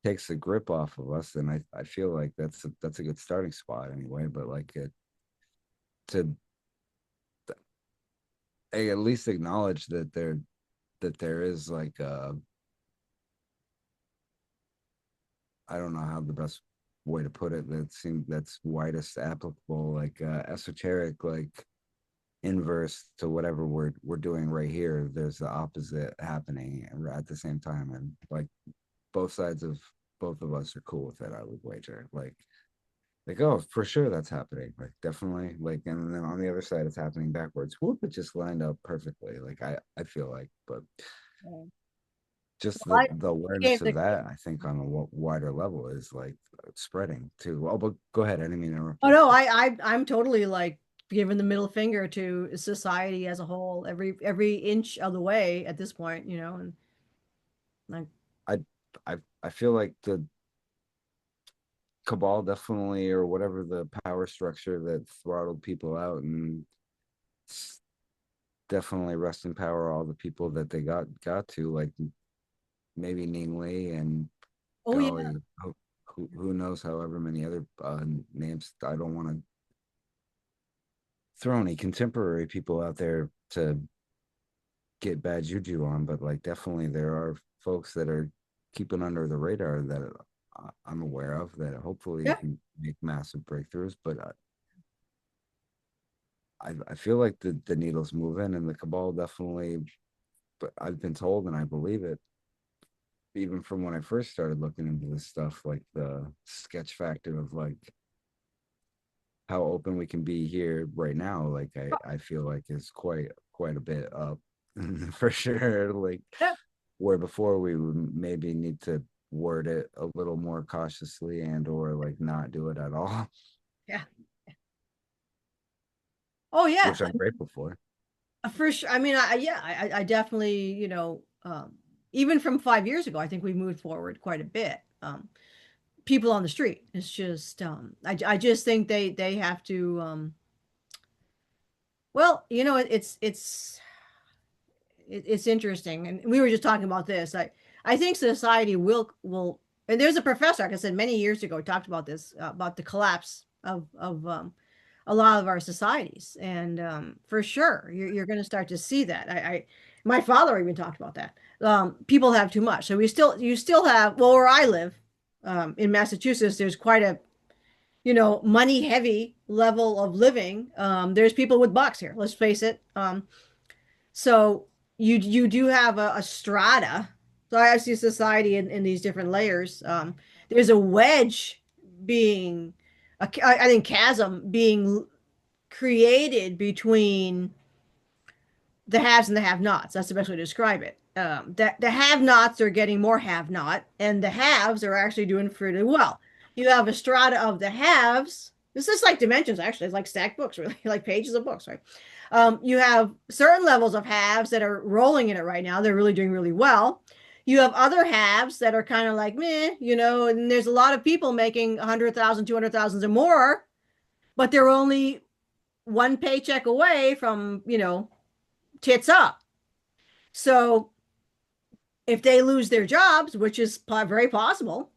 takes the grip off of us, then I feel like that's a good starting spot anyway. But like to at least acknowledge that there is like I don't know how the best way to put it that seems that's widest applicable, like esoteric, like inverse to whatever we're doing right here. There's the opposite happening at the same time, and like both sides of both of us are cool with it. I would wager, like oh, for sure that's happening, like definitely, like, and then on the other side it's happening backwards. Whoop, it just lined up perfectly. Like I feel like, but Well, just I the became awareness of the that, I think on a wider level is like spreading too. Oh, but go ahead. I didn't mean to interrupt Oh you. no, I'm totally like giving the middle finger to society as a whole, every inch of the way at this point, and like, I I feel like the cabal definitely, or whatever the power structure that throttled people out, and definitely rest in power all the people that they got to, like maybe Ningli and oh yeah, golly, who knows, however many other names. I don't want to throw any contemporary people out there to get bad juju on, but like definitely there are folks that are keeping under the radar that I'm aware of that hopefully yeah. can make massive breakthroughs. But I feel like the needle's moving and the cabal definitely, but I've been told and I believe it, even from when I first started looking into this stuff, like the sketch factor of like how open we can be here right now, like I feel like is quite a bit up for sure. Like Yeah. where before we would maybe need to word it a little more cautiously and or like not do it at all, Yeah. Oh yeah, which I'm grateful for. for sure. I mean, yeah, I definitely, even from 5 years ago, I think we moved forward quite a bit. People on the street, it's just, I just think they have to, well, it's interesting, and we were just talking about this. I think society will, and there's a professor, like I said, many years ago, talked about this, about the collapse of a lot of our societies, and for sure, you're going to start to see that. My father even talked about that. People have too much, so you still have, well, where I live, in Massachusetts, there's quite a money heavy level of living. There's people with bucks here. Let's face it. So you do have a strata. So I see society in these different layers. There's a wedge being, I think, chasm being created between the haves and the have-nots. That's the best way to describe it. The have-nots are getting more have-not, and the haves are actually doing pretty well. You have a strata of the haves. This is like dimensions, actually. It's like stacked books, really, like pages of books, right? You have certain levels of haves that are rolling in it right now. They're really doing really well. You have other haves that are kind of like meh, and there's a lot of people making 100,000, 200,000 or more, but they're only one paycheck away from, tits up. So if they lose their jobs, which is very possible,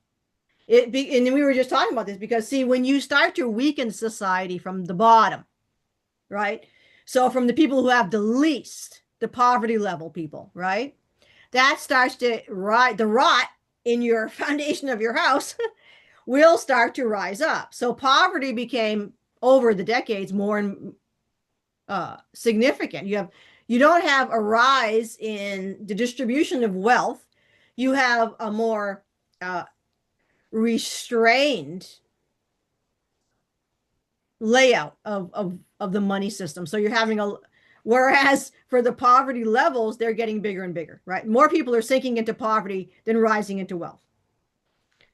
and we were just talking about this because see, when you start to weaken society from the bottom, right? So from the people who have the least, the poverty level people, right? That starts to rot, the rot in your foundation of your house will start to rise up. So poverty became over the decades more and significant. You don't have a rise in the distribution of wealth. You have a more uh, restrained layout of the money system. So you're having a whereas for the poverty levels, they're getting bigger and bigger, right? More people are sinking into poverty than rising into wealth.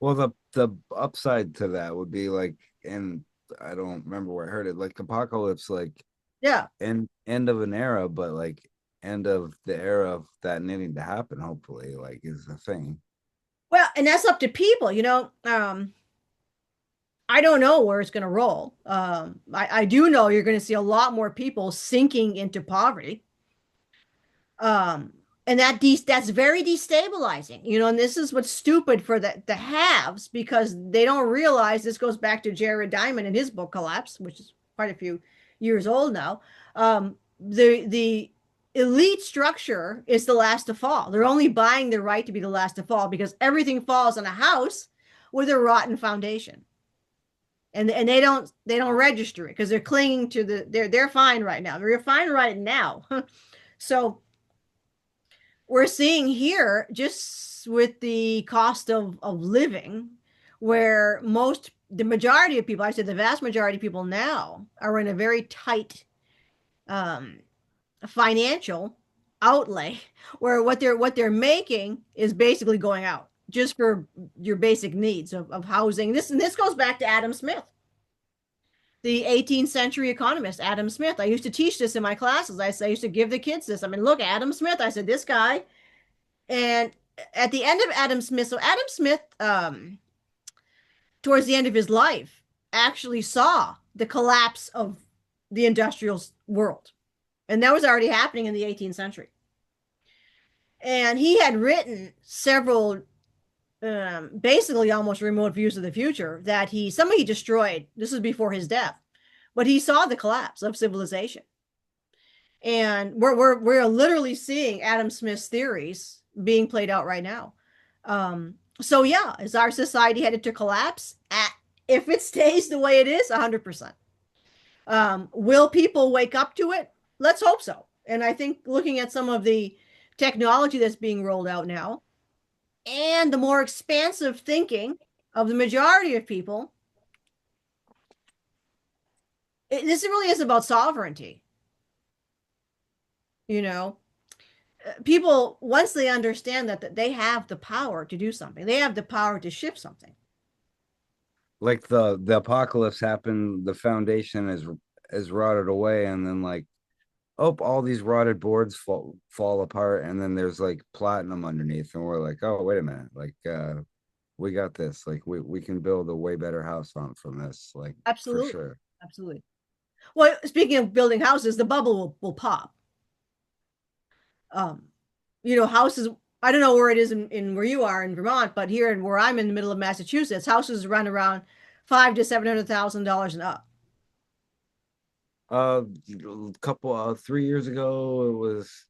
Well, the upside to that would be like, and I don't remember where I heard it, like apocalypse, like Yeah. end of an era, but like end of the era of that needing to happen, hopefully, like is the thing. Well, and that's up to people, I don't know where it's going to roll. I do know you're going to see a lot more people sinking into poverty. Um, and that's very destabilizing, and this is what's stupid for the haves because they don't realize this goes back to Jared Diamond and his book Collapse, which is quite a few years old now. The elite structure is the last to fall. They're only buying the right to be the last to fall because everything falls on a house with a rotten foundation. And they don't register it because they're clinging to they're fine right now. They're fine right now. So we're seeing here just with the cost of living where the majority of people, I said the vast majority of people now are in a very tight um, financial outlay where what they're making is basically going out just for your basic needs of housing. This goes back to Adam Smith, the 18th century economist, Adam Smith. I used to teach this in my classes. I used to give the kids this. I mean, look, Adam Smith. I said, this guy. And at the end of Adam Smith, so Adam Smith, towards the end of his life, actually saw the collapse of the industrial world. And that was already happening in the 18th century. And he had written several, basically almost remote views of the future that some he destroyed. This is before his death, but he saw the collapse of civilization. And we're literally seeing Adam Smith's theories being played out right now. So yeah, is our society headed to collapse? If it stays the way it is, 100%. Will people wake up to it? Let's hope so. And I think looking at some of the technology that's being rolled out now and the more expansive thinking of the majority of people, this really is about sovereignty. You know, people once they understand that they have the power to do something, they have the power to shift something. Like the apocalypse happened, the foundation is rotted away, and then like, oh, all these rotted boards fall apart, and then there's like platinum underneath, and we're like, oh, wait a minute, like we got this, like we can build a way better house on from this, like for Absolutely. sure. Absolutely. Well, speaking of building houses, the bubble will pop. um houses, I don't know where it is in where you are in Vermont, but here in where I'm in the middle of Massachusetts, houses run around $500,000 to $700,000 and up. Couple 3 years ago, it was,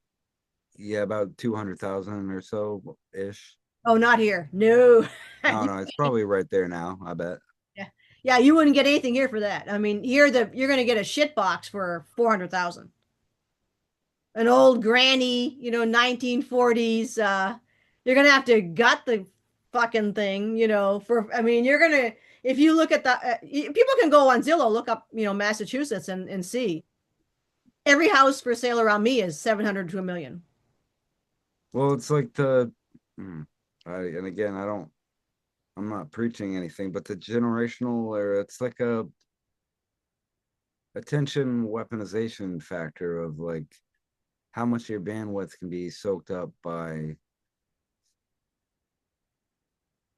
yeah, about 200,000 or so ish. Oh, not here. No. No, no, it's probably right there now, I bet. Yeah. Yeah, you wouldn't get anything here for that. I mean, here you're going to get a shit box for 400,000. An old granny, 1940s. You're going to have to gut the fucking thing, for I mean, you're going to if you look at the people can go on Zillow, look up, Massachusetts and see. Every house for sale around me is 700 to a million. Well, it's like the and again, I'm not preaching anything, but the generational era, it's like a attention weaponization factor of like how much of your bandwidth can be soaked up by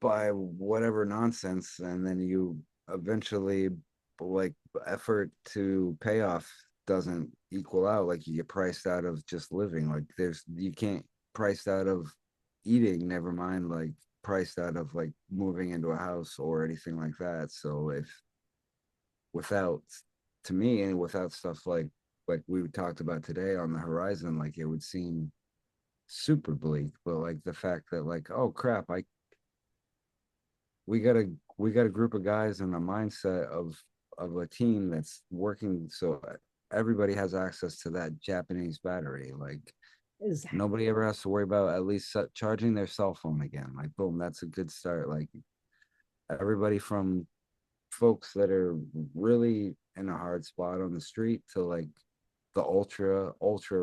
whatever nonsense, and then you eventually like effort to payoff doesn't equal out. Like you get priced out of just living. Like there's you can't priced out of eating, never mind like priced out of like moving into a house or anything like that. So if without to me and without stuff like we talked about today on the horizon, like it would seem super bleak. But like the fact that like, oh crap, I we got a we got a group of guys in a mindset of a team that's working so everybody has access to that Japanese battery. Like Exactly. nobody ever has to worry about at least charging their cell phone again. Like boom, that's a good start. Like everybody from folks that are really in a hard spot on the street to like the ultra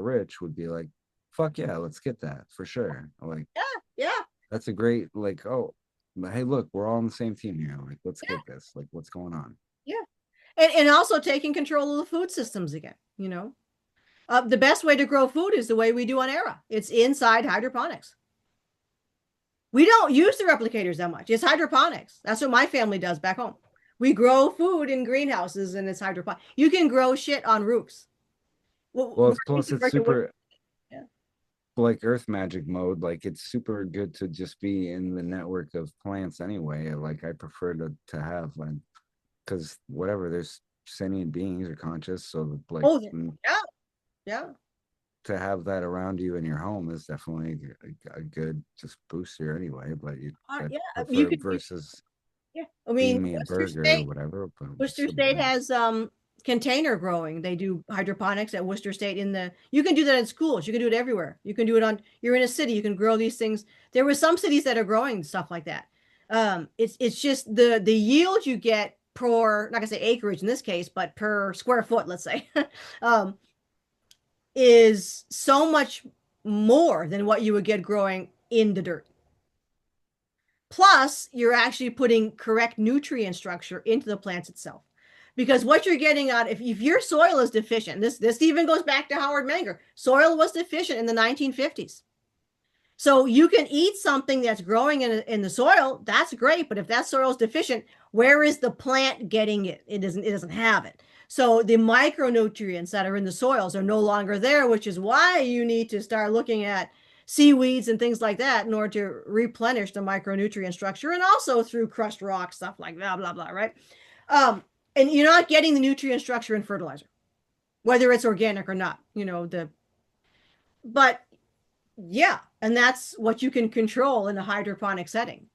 rich would be like, fuck yeah, let's get that for sure. Like Yeah, yeah, that's a great like, oh, but hey, look, we're all on the same team here. Like, let's yeah, get this. Like, what's going on? yeah. And also taking control of the food systems again, you know. The best way to grow food is the way we do on Era. It's inside hydroponics. We don't use the replicators that much. It's hydroponics. That's what my family does back home. We grow food in greenhouses and it's hydroponic. You can grow shit on roofs. Well, Well, it's plus it's wood. super Yeah. like earth magic mode. Like it's super good to just be in the network of plants anyway. Like I prefer to have like because whatever, there's sentient beings are conscious. So like Oh, yeah, yeah. to have that around you in your home is definitely a good just booster anyway. But I Yeah. You prefer could, versus yeah. I mean, being me a Worcester burger or State whatever, but it'd Worcester still be State good. has container growing. They do hydroponics at Worcester State in the you can do that in schools. You can do it everywhere. You can do it on you're in a city, you can grow these things. There were some cities that are growing stuff like that. It's just the yield you get per not gonna say acreage in this case, but per square foot, let's say, um, is so much more than what you would get growing in the dirt. Plus, you're actually putting correct nutrient structure into the plants itself. Because what you're getting out, if your soil is deficient, this even goes back to Howard Menger. Soil was deficient in the 1950s. So you can eat something that's growing in the soil, that's great. But if that soil is deficient, where is the plant getting it? It doesn't have it. So the micronutrients that are in the soils are no longer there, which is why you need to start looking at seaweeds and things like that in order to replenish the micronutrient structure, and also through crushed rock, stuff like blah blah blah, right? Um, and you're not getting the nutrient structure in fertilizer, whether it's organic or not. But yeah, and that's what you can control in a hydroponic setting.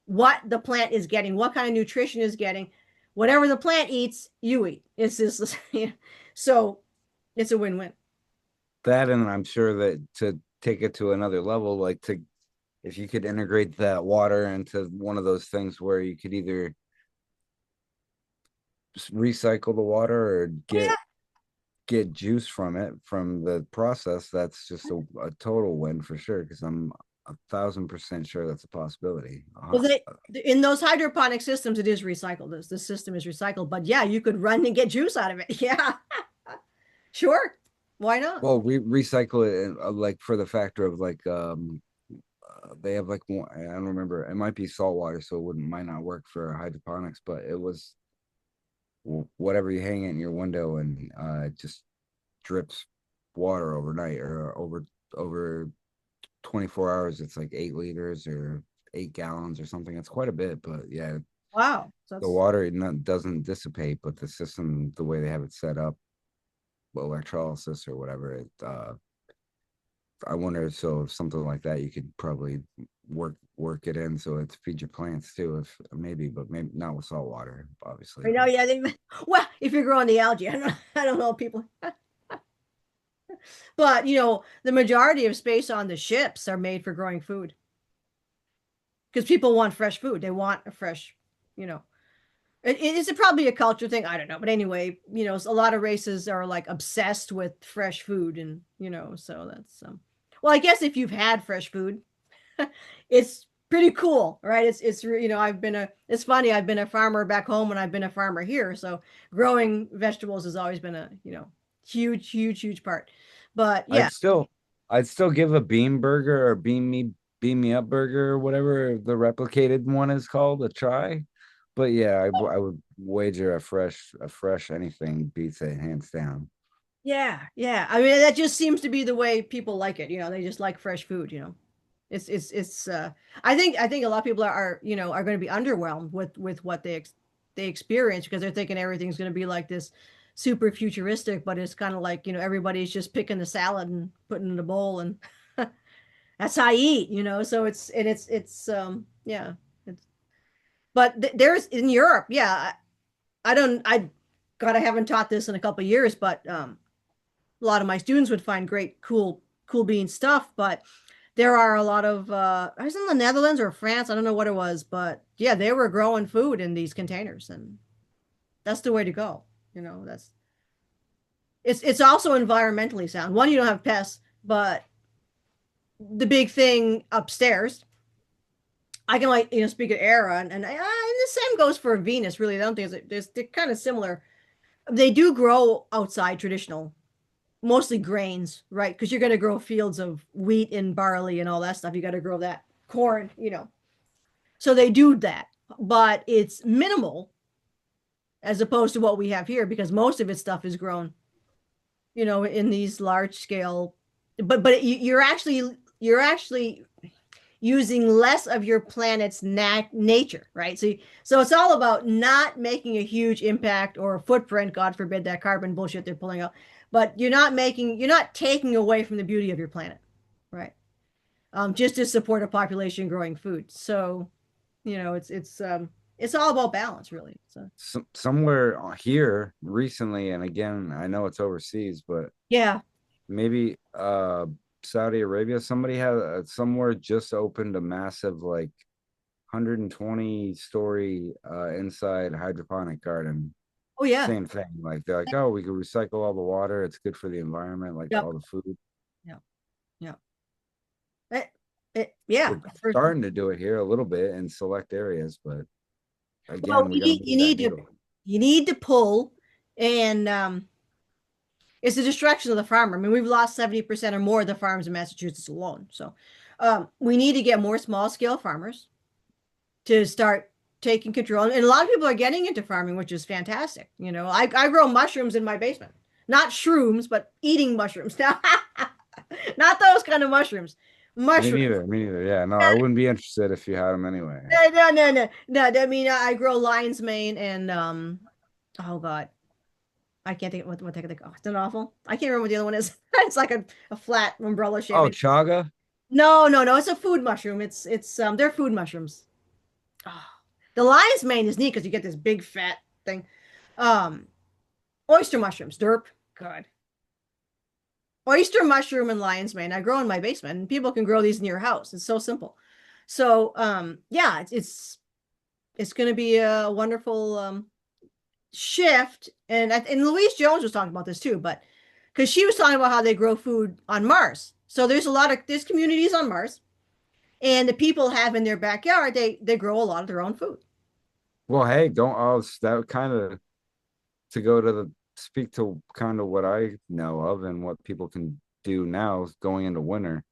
What the plant is getting, what kind of nutrition is getting, whatever the plant eats, you eat. It's just so it's a win-win. That, and I'm sure that to take it to another level, like to if you could integrate that water into one of those things where you could either recycle the water or Oh yeah. get juice from it from the process, that's just a total win for sure. Because I'm 1,000% sure that's a possibility. Well, they in those hydroponic systems, it is recycled. The system is recycled, but yeah, you could run and get juice out of it. Yeah, sure. Why not? Well, recycle it like for the factor of like they have like I don't remember, it might be salt water, so it wouldn't might not work for hydroponics, but it was whatever you hang it in your window and it just drips water overnight or over 24 hours. It's like 8 liters or 8 gallons or something. It's quite a bit, but yeah, Wow. So the that's water doesn't dissipate, but the system, the way they have it set up, electrolysis or whatever, I wonder, so if something like that, you could probably work it in so it's feed your plants too, if maybe, but maybe not with salt water, obviously. I know. But Yeah. Well, if you're growing the algae, I don't know people. But the majority of space on the ships are made for growing food because people want fresh food. They want a fresh, you know. Is it probably a culture thing? I don't know. But anyway, a lot of races are like obsessed with fresh food, and so that's well, I guess if you've had fresh food, it's pretty cool, right? It's funny. I've been a farmer back home and I've been a farmer here, so growing vegetables has always been a huge, huge, huge part. But yeah, I'd still, I'd still give a beam burger or beam me up burger or whatever the replicated one is called a try. But yeah, I would wager a fresh anything beats it hands down. Yeah, yeah. I mean, that just seems to be the way people like it. They just like fresh food, it's I think a lot of people are going to be underwhelmed with what they experience because they're thinking everything's going to be like this super futuristic, but it's kind of like, everybody's just picking the salad and putting it in a bowl and that's how I eat. So it's yeah. It's but there's in Europe, yeah. I don't I God, I haven't taught this in a couple of years, but a lot of my students would find great cool bean stuff, but there are a lot of I was in the Netherlands or France, I don't know what it was, but yeah, they were growing food in these containers, and that's the way to go. That's it's also environmentally sound. One, you don't have pests, but the big thing upstairs, I can, like, speak of air, and the same goes for Venus. Really, I don't think they're kind of similar. They do grow outside traditional, mostly grains, right? Because you're going to grow fields of wheat and barley and all that stuff. You got to grow that corn. So they do that, but it's minimal as opposed to what we have here because most of its stuff is grown, in these large scale. But you're actually using less of your planet's nature, right? So it's all about not making a huge impact or a footprint, God forbid that carbon bullshit they're pulling out, but you're not taking away from the beauty of your planet, right? Just to support a population growing food. So, it's all about balance, really. So Somewhere here recently, and again, I know it's overseas, but yeah. maybe Saudi Arabia, somebody had somewhere just opened a massive like 120-story inside hydroponic garden. Oh yeah. Same thing. Like they're like, oh, we can recycle all the water. It's good for the environment, like Yep. all the food. Yeah. Yeah. Yeah. We're starting to do it here a little bit in select areas, but Well, again, we got to you move that need to needle. you need to pull, and it's the distraction of the farmer. I mean, we've lost 70% or more of the farms in Massachusetts alone. So we need to get more small scale farmers to start taking control. And a lot of people are getting into farming, which is fantastic. I grow mushrooms in my basement, not shrooms, but eating mushrooms. Now, not those kind of mushrooms. Me Mushrooms. neither. Me neither. Yeah, no, I wouldn't be interested if you had them anyway. No, no, no, no, no. I mean, I grow lion's mane and oh God, I can't think of what the heck they call. It's not awful. I can't remember what the other one is. It's like a flat umbrella Oh, shape. chaga? No, no, no. It's a food mushroom. It's they're food mushrooms. Oh. The lion's mane is neat because you get this big fat thing. Um, oyster mushrooms, derp. God. Oyster mushroom and lion's mane. I grow in my basement, and people can grow these in your house. It's so simple. So yeah, it's going to be a wonderful shift. And Louise Jones was talking about this too, but because she was talking about how they grow food on Mars. So there's communities on Mars, and the people have in their backyard they grow a lot of their own food. Well, hey, don't that kind of to go to the speak to kind of what I know of and what people can do now going into winter.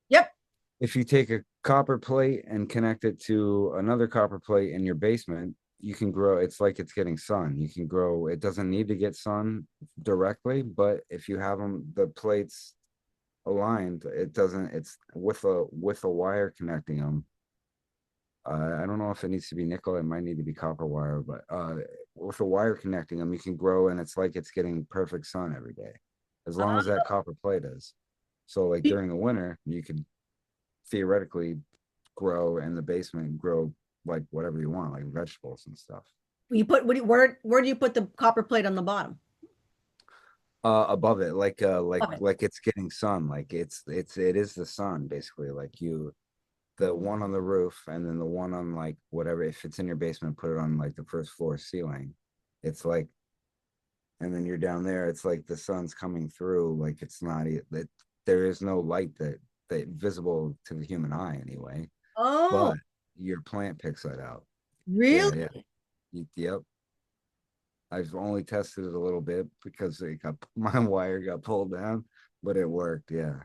Yep. If you take a copper plate and connect it to another copper plate in your basement, you can grow. It's like it's getting sun. You can grow. It doesn't need to get sun directly, but if you have them, the plates aligned, it doesn't. It's with a wire connecting them. I don't know if it needs to be nickel. It might need to be copper wire, but with a wire connecting them, you can grow, and it's like it's getting perfect sun every day, as long as that copper plate is. So, like during the winter, you could theoretically grow in the basement, grow like whatever you want, like vegetables and stuff. You put where do you put the copper plate on the bottom? Above it, Of it. like it's getting sun, like it is the sun basically. Like you, the one on the roof, and then the one on like whatever. If it's in your basement, put it on like the first floor ceiling. It's like, and then you're down there. It's like the sun's coming through. Like it's not that there is no light that visible to the human eye anyway. Oh, But your plant picks that out. Yeah, yeah. really? Yep. I've only tested it a little bit because it got my wire got pulled down, but it worked. Yeah.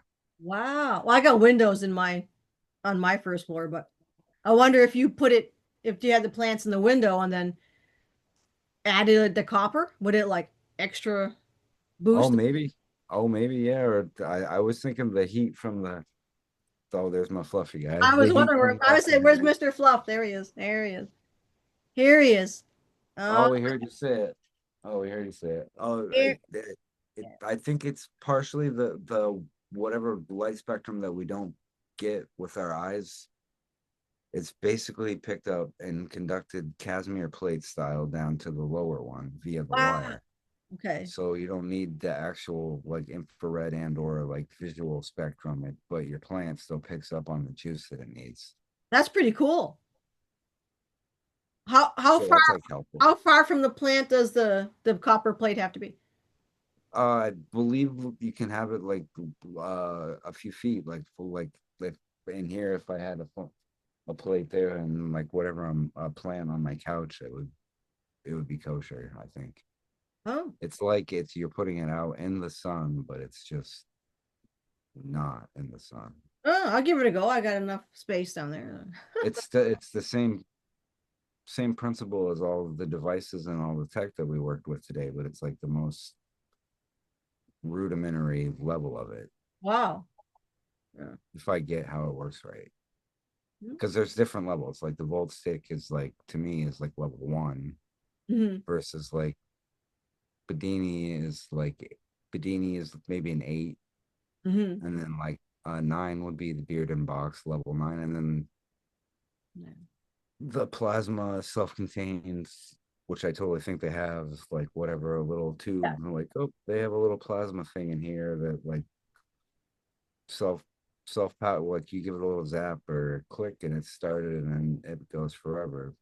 Wow. Well, I got windows in my on my first floor, but I wonder if you put it if you had the plants in the window and then added the copper, would it like extra Oh, boost? maybe. Oh, maybe, yeah. Or I was thinking the heat from the, oh, there's my fluffy guy. I The was heat wondering where from I the, would say, where's Mr. Fluff? There he is. There he is. Here he is. oh, Oh, we heard you say it. Oh, we heard you say it. Oh, here. I think it's partially the whatever light spectrum that we don't get with our eyes. It's basically picked up and conducted Casimir plate style down to the lower one via the Wow. wire. Okay. So you don't need the actual like infrared and or like visual spectrum, but your plant still picks up on the juice that it needs. That's pretty cool. How So far that's like helpful. how far from the plant does the copper plate have to be? I believe you can have it like a few feet, like for like in here. If I had a plate there and like whatever I'm plant on my couch, it would be kosher. I think Oh, it's like it's you're putting it out in the sun, but it's just not in the sun. oh, I'll give it a go. I got enough space down there. It's the same principle as all of the devices and all the tech that we worked with today, but it's like the most rudimentary level of it. Wow. Yeah. If I get how it works right. Because there's different levels. Like the volt stick is like to me is like level one Mm-hmm. versus like Bedini is maybe an 8, Mm-hmm. and then like 9 would be the beard and box level 9, and then Yeah. the plasma self-contained, which I totally think they have, like whatever, a little tube. And like, oh, they have a little plasma thing in here that like self self power, like you give it a little zap or a click and it started and then it goes forever.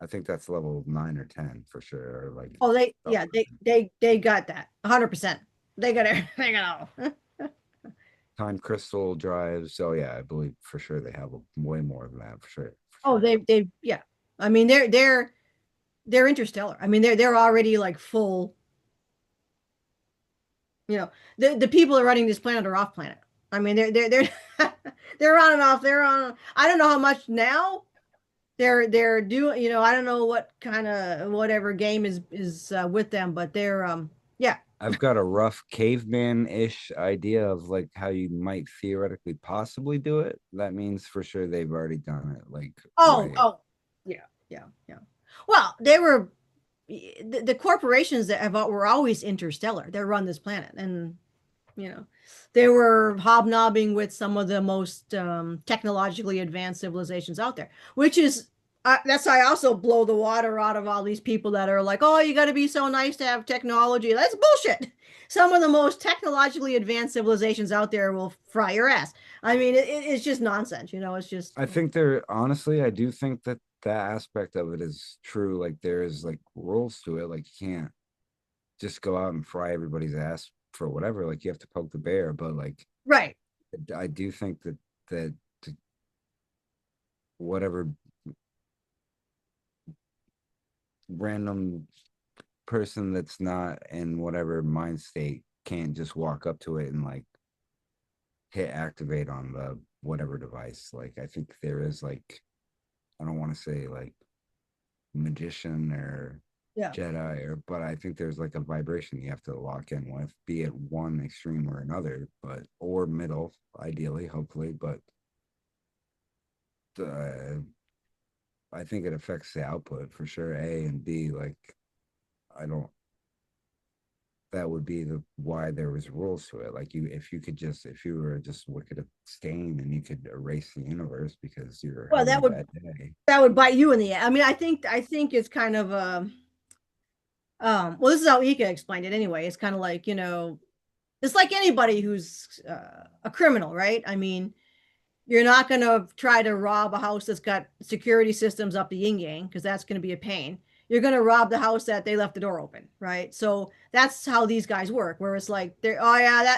I think that's level 9 or 10 for sure. Or like Oh, they upper yeah, they got that 100%. They got it. They got all. time crystal drives. So yeah, I believe for sure they have way more than that for sure. For Oh, sure. they yeah. I mean, they're interstellar. I mean, they're already like full. You know, the people that are running this planet are off planet. I mean, they're they're on and off. They're on. I don't know how much now they're doing. You know, I don't know what kind of whatever game is with them, but they're yeah. I've got a rough caveman-ish idea of like how you might theoretically possibly do it. That means for sure they've already done it. Like Oh, way. oh, yeah, yeah, yeah. Well, they were the corporations that were always interstellar. They run this planet, and you know, they were hobnobbing with some of the most technologically advanced civilizations out there, which is that's why I also blow the water out of all these people that are like, oh, you got to be so nice to have technology. That's bullshit. Some of the most technologically advanced civilizations out there will fry your ass. I mean, it's just nonsense. You know, it's just I think there honestly, I do think that that aspect of it is true. Like there's like rules to it. Like you can't just go out and fry everybody's ass for whatever. Like you have to poke the bear. But like right. I do think that whatever random person that's not in whatever mind state can't just walk up to it and like hit activate on the whatever device. Like I think there is like I don't want to say like magician or Yeah. Jedi or but I think there's like a vibration you have to lock in with, be it one extreme or another, but or middle, ideally, hopefully. But uh, I think it affects the output for sure. A and B, like I don't that would be the why there was rules to it. Like you if you could just if you were just wicked a stain and you could erase the universe because you're Well, having a bad day. that would bite you in the ass. I mean, I think it's kind of well, this is how Ika explained it anyway. It's kind of like, you know, it's like anybody who's a criminal, right? I mean, you're not going to try to rob a house that's got security systems up the yin yang because that's going to be a pain. You're going to rob the house that they left the door open, right? So that's how these guys work. Where it's like they're oh yeah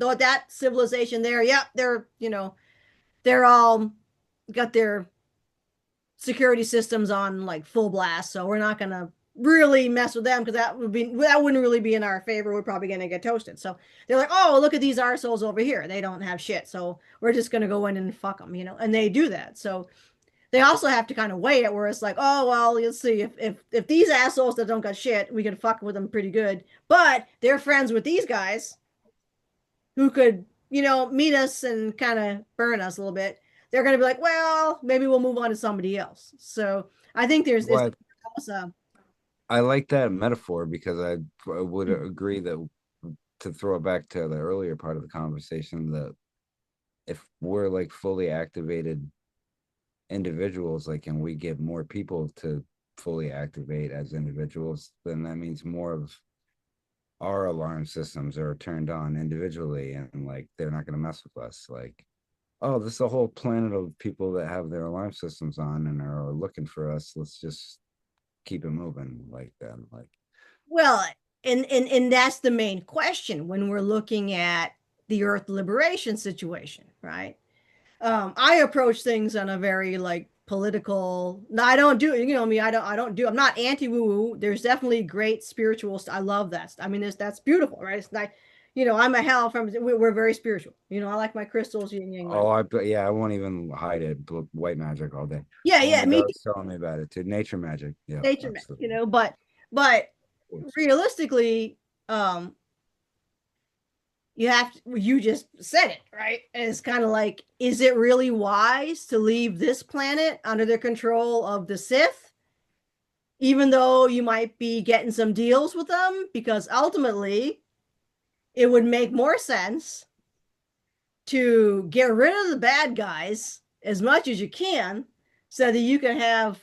that civilization there, yeah, they're you know they're all got their security systems on like full blast, so we're not going to really mess with them because that wouldn't really be in our favor. We're probably going to get toasted. So they're like, oh, look at these arseholes over here. They don't have shit, so we're just going to go in and fuck them, you know. And they do that. So they also have to kind of weigh it where it's like, oh well, let's see if these assholes that don't got shit, we can fuck with them pretty good, but they're friends with these guys who could, meet us and kind of burn us a little bit. They're going to be like, well, maybe we'll move on to somebody else. So I think there's Well, also, I like that metaphor because I would agree that, to throw it back to the earlier part of the conversation, that if we're like fully activated individuals, like, and we get more people to fully activate as individuals, then that means more of our alarm systems are turned on individually, and like they're not going to mess with us. Like, oh, this is a whole planet of people that have their alarm systems on and are looking for us. Let's just keep it moving like that. Like, well, and that's the main question when we're looking at the Earth liberation situation, right? I approach things on a very like political. No, I don't do, me. I don't do. I'm not anti woo woo. There's definitely great spiritual. I love that. I mean, that's beautiful, right? It's like, I'm a hell from. We're very spiritual. I like my crystals, yin yang, oh, whatever. yeah, I won't even hide it. White magic all day. Yeah, Oh, yeah, my me too. dog's telling me about it too. Nature magic. Yeah, Nature, absolutely. but realistically, um, you just said it, right? And it's kind of like, is it really wise to leave this planet under the control of the Sith, even though you might be getting some deals with them? Because ultimately, it would make more sense to get rid of the bad guys as much as you can so that you can have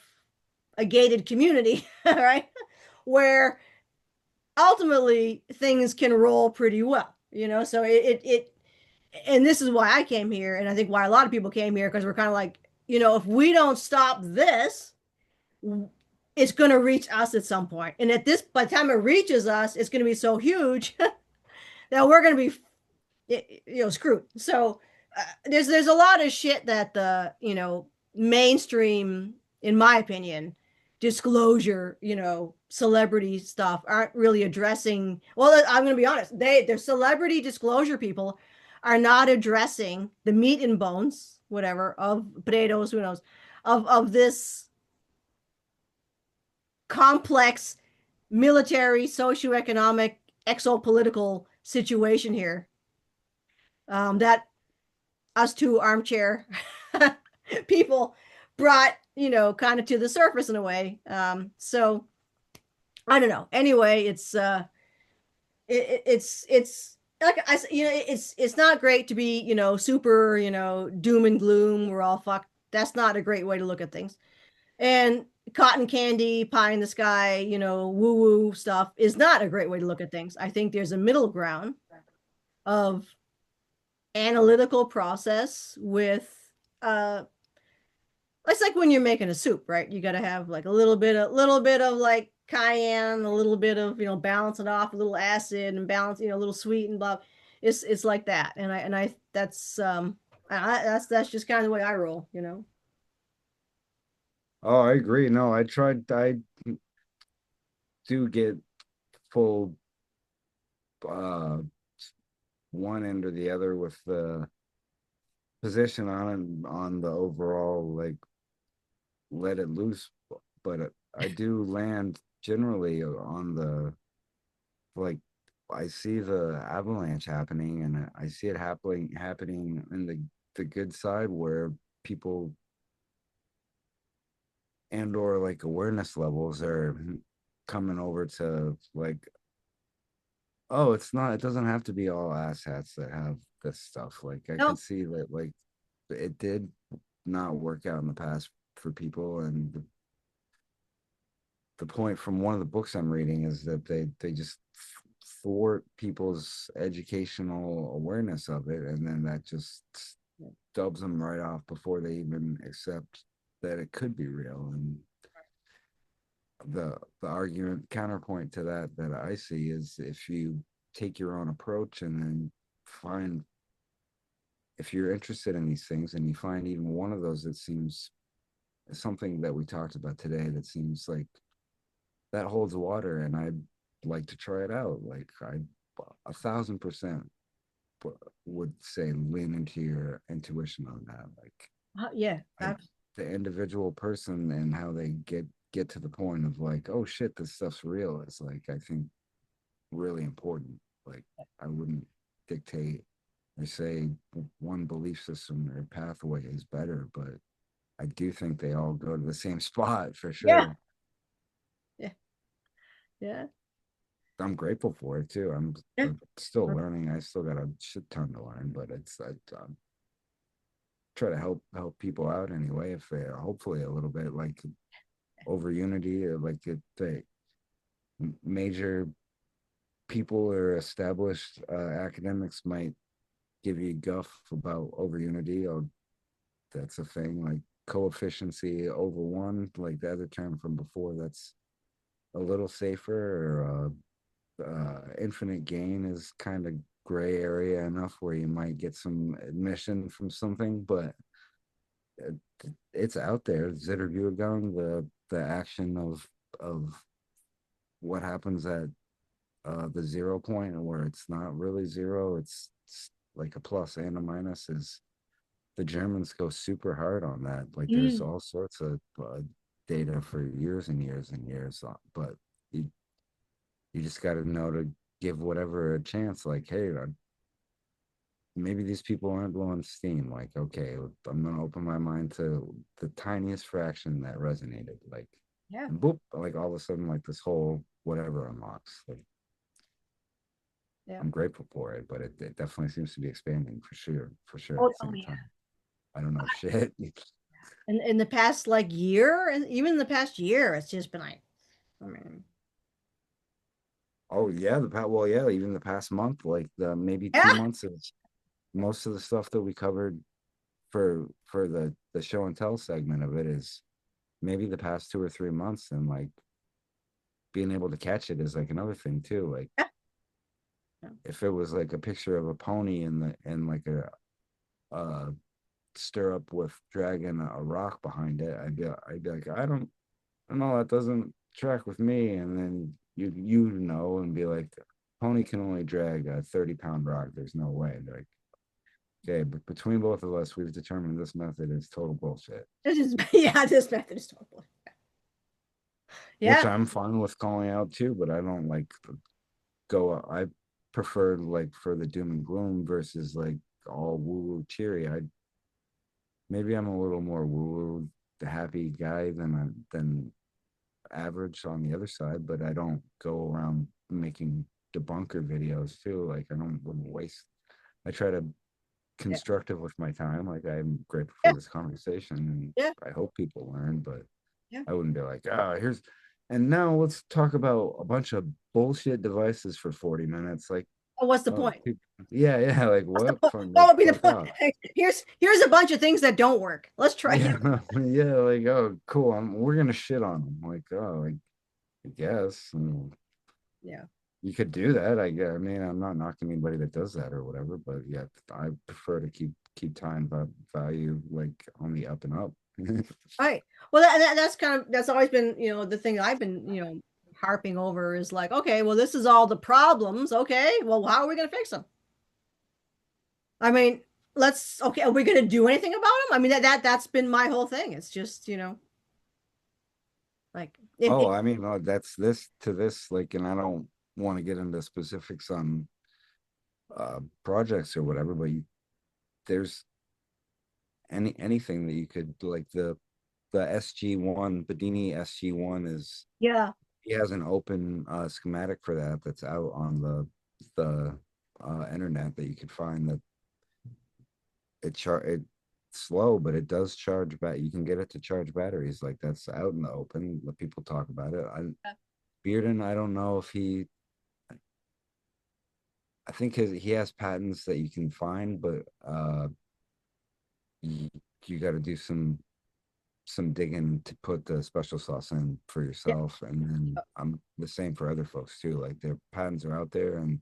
a gated community, right? Where ultimately things can roll pretty well, So and this is why I came here, and I think why a lot of people came here, because we're kind of like, if we don't stop this, it's going to reach us at some point. And by the time it reaches us, it's going to be so huge that we're going to be, screwed. So there's a lot of shit that the, mainstream, in my opinion, disclosure, celebrity stuff aren't really addressing. Well, I'm going to be honest. Their celebrity disclosure people are not addressing the meat and bones, whatever, of potatoes, who knows, of this complex military, socioeconomic, exopolitical situation here. That us two armchair people brought, kind of to the surface in a way. So I don't know. Anyway, it's like I it's not great to be, super, doom and gloom. We're all fucked. That's not a great way to look at things. And cotton candy, pie in the sky, woo woo stuff is not a great way to look at things. I think there's a middle ground of analytical process with uh it's like when you're making a soup, right? You got to have like a little bit of like cayenne, a little bit of, balance it off, a little acid and balance, a little sweet and blah. It's like that. And I that's just kind of the way I roll. Oh, I agree. No, I do get full uh one end or the other with the position on the overall, like, let it loose, but I do land generally on the, like, I see the avalanche happening, and I see it happening in the good side, where people and or like awareness levels are coming over to, like, oh, it doesn't have to be all asshats that have this stuff. Like, I could No, see that, like, it did not work out in the past for people, and the point from one of the books I'm reading is that they just thwart people's educational awareness of it, and then that just dubs them right off before they even accept that it could be real. And the argument counterpoint to that I see is, if you take your own approach and then find, if you're interested in these things and you find even one of those that seems something that we talked about today, that seems like that holds water and I'd like to try it out, like, I 1,000% would say lean into your intuition on that. Like, yeah, I the individual person and how they get to the point of like, oh shit, this stuff's real is like, I think really important. Like, I wouldn't dictate or say one belief system or pathway is better, but I do think they all go to the same spot for Yeah. sure. Yeah. Yeah. I'm grateful for it too. Yeah. I'm still learning. I still got a shit ton to learn, but I try to help people out anyway. If they hopefully a little bit like over unity, or like if they major people or established academics might give you guff about over unity. Oh, that's a thing like coefficiency over one, like the other term from before. That's a little safer. Or infinite gain is kind of gray area enough where you might get some admission from something, but it, it's out there. Zitterbuergang, the action of what happens at the 0 point where it's not really zero, it's like a plus and a minus. Is the Germans go super hard on that. Like there's Mm. all sorts of data for years and years and years, but you you just got to know to give whatever a chance. Like, hey, maybe these people aren't blowing steam. Like, okay, I'm gonna open my mind to the tiniest fraction that resonated. Like, Yeah. and boop, like all of a sudden, like this whole whatever unlocks. Like, Yeah. I'm grateful for it, but it definitely seems to be expanding for sure at Oh, the oh same yeah. time. I don't know shit. In the past like year, and even in the past year, it's just been like, I mean, Oh yeah, well yeah, even the past month, like the maybe two yeah. months of most of the stuff that we covered for the show and tell segment of it is maybe the past 2 or 3 months, and like being able to catch it is like another thing too. Like Yeah. if it was like a picture of a pony in the and like a stirrup with dragging a rock behind it, I'd be like, I don't know, that doesn't track with me. And then you know and be like, pony can only drag a 30-pound rock. There's no way. Like, okay, but between both of us, we've determined this method is total bullshit. This is yeah, this method is horrible. Which Yeah. I'm fine with calling out too, but I don't like go. I prefer like for the doom and gloom versus like all woo woo cheery. I maybe I'm a little more woo woo, the happy guy than average on the other side, but I don't go around making debunker videos too. Like I don't wouldn't waste. I try to Yeah. constructive with my time. Like I'm grateful for Yeah. this conversation, and Yeah. I hope people learn. But Yeah. I wouldn't be like, oh, here's and now let's talk about a bunch of bullshit devices for 40 minutes. Like, Oh, what's the oh, point? yeah, yeah, like What's the what? point? Fun, like, What would be the fuck point? off. Here's a bunch of things that don't work. Let's try it. Yeah, yeah, like, oh, cool. We're gonna shit on them. Like, oh, like, I guess Yeah. you could do that. I guess. I mean, I'm not knocking anybody that does that or whatever, but yeah, I prefer to keep time value like on the up and up. Right. Well, that's kind of that's always been, the thing I've been, harping over is like, okay, well, this is all the problems. Okay, well, how are we going to fix them? I mean, okay, are we going to do anything about them? I mean, that's been my whole thing. It's just, like Oh, I mean, that's this to this, like, and I don't want to get into specifics on projects or whatever, but there's anything that you could like the SG1 Bedini SG1 is yeah, he has an open schematic for that that's out on the internet that you could find that it's slow, but it does charge back. You can get it to charge batteries. Like that's out in the open. Let people talk about it. Bearden, I don't know if I think he has patents that you can find, but you, you got to do some digging to put the special sauce in for yeah, yourself, and then I'm the same for other folks too. Like their patents are out there, and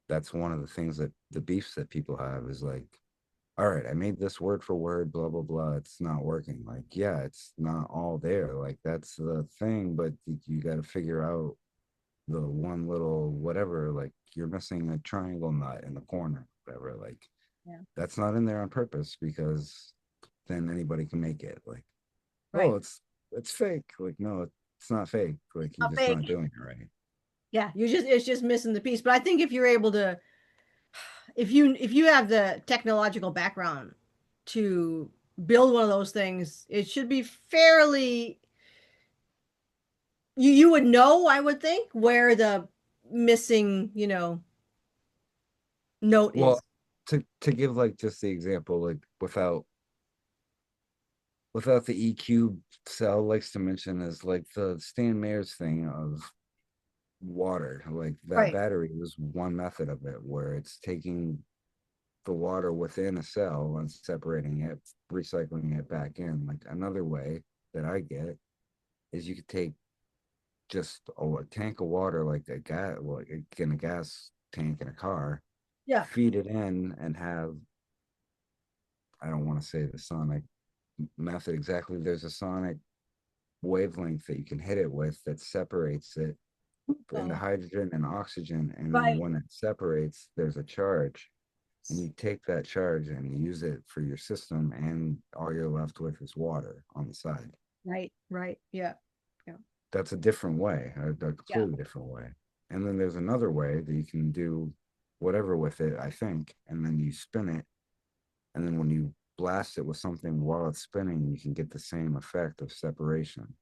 that's one of the things that the beefs that people have is like, all right, I made this word for word, blah blah blah. It's not working. Like, yeah, it's not all there. Like that's the thing, but you got to figure out the one little whatever. Like you're missing a triangle nut in the corner, whatever. Like yeah, that's not in there on purpose because then anybody can make it. Like right. oh, it's fake. Like, no, it's not fake. Like, you're Not just not fake. doing it right. Yeah, you just it's just missing the piece. But I think if you're able to, if you have the technological background to build one of those things, it should be fairly you would know, I would think, where the missing, note Well, is. to give like just the example, like without the EQ, Sal likes to mention is like the Stan Mayer's thing of water. Like that Right. battery is one method of it, where it's taking the water within a cell and separating it, recycling it back in. Like another way that I get is you could take just a tank of water, like a gas, like in a gas tank in a car, Yeah. feed it in, and have, I don't want to say the sonic method exactly. There's a sonic wavelength that you can hit it with that separates it into Oh, hydrogen and oxygen. And then right. when it separates, there's a charge. And you take that charge and you use it for your system, and all you're left with is water on the side. Right. Right. Yeah. Yeah. That's a different way, a Yeah. completely different way. And then there's another way that you can do whatever with it, I think, and then you spin it. And then when you blast it with something while it's spinning, you can get the same effect of separation.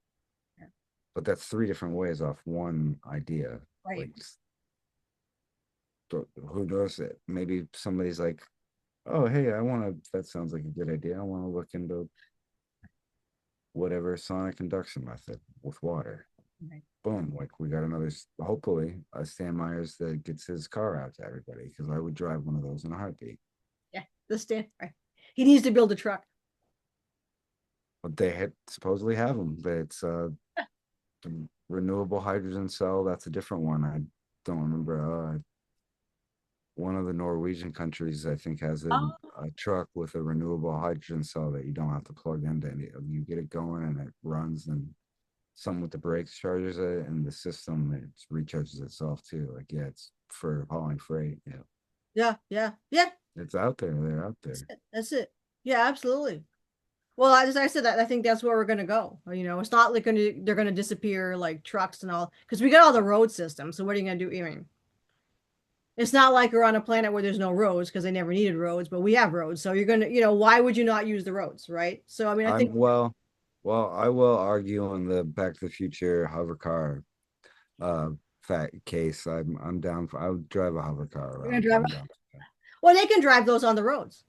Yeah. But that's three different ways off one idea. Right. Like, who knows it? Maybe somebody's like, oh, hey, I want to, that sounds like a good idea. I want to look into whatever sonic induction method with water. Right. Boom, like we got another, hopefully, a Stan Myers that gets his car out to everybody, because I would drive one of those in a heartbeat. Yeah. The stand. Right. He needs to build a truck. But they had supposedly have them. But it's renewable hydrogen cell. That's a different one. I don't remember. One of the Norwegian countries, I think, has Oh. a truck with a renewable hydrogen cell that you don't have to plug into any. You get it going and it runs, and something with the brakes charges it, and the system it recharges itself too. Like, yeah, it's for hauling freight. Yeah, Yeah. Yeah. Yeah. it's out there. They're out That's there. it. That's it. Yeah, absolutely. Well, as I said, that I think that's where we're gonna go. It's not like they're gonna disappear like trucks and all because we got all the road systems. So what are you gonna do? I mean, it's not like we're on a planet where there's no roads because they never needed roads, but we have roads. So you're gonna, why would you not use the roads, right? So I mean, I think I'm well, I will argue on the Back to the Future hover car uh fact case. I'm down for, I would drive a hover car we're gonna around. drive. I'm down for that. Well, they can drive those on the roads,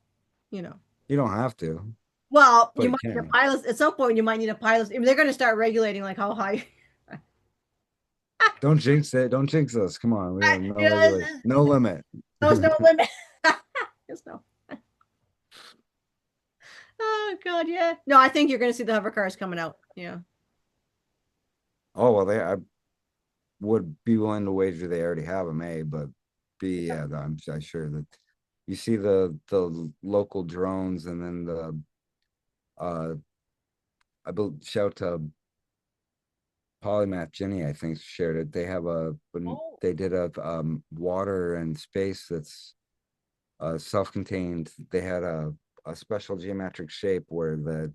you know. You don't have to, Well, but you you might need a can. pilot at some point. You might need a pilot. I mean, they're gonna start regulating like how high. Don't jinx it. Don't jinx us. Come on. We have no You regulate, know, no limit. there's no limit. There's no. Oh God, yeah. No, I think you're gonna see the hover cars coming out. Yeah. Oh well, I would be willing to wager they already have them, but B, yeah, I'm sure that you see the local drones, and then the uh I believe shout to Polymath Jenny, I think shared it. They have Oh. they did a water and space that's self-contained. They had a special geometric shape where the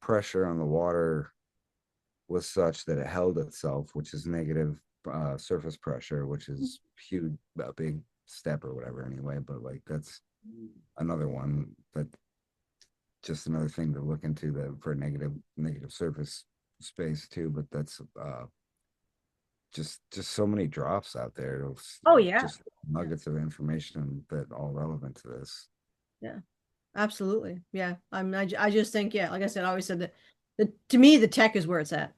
pressure on the water was such that it held itself, which is negative surface pressure, which is huge, a big step or whatever anyway. But like that's another one that just another thing to look into that for negative surface space too. But that's just so many drops out there Oh of yeah. just Yeah. nuggets of information that all relevant to this. Yeah. Absolutely. Yeah. I just think, yeah, like I said, I always said that to me, the tech is where it's at.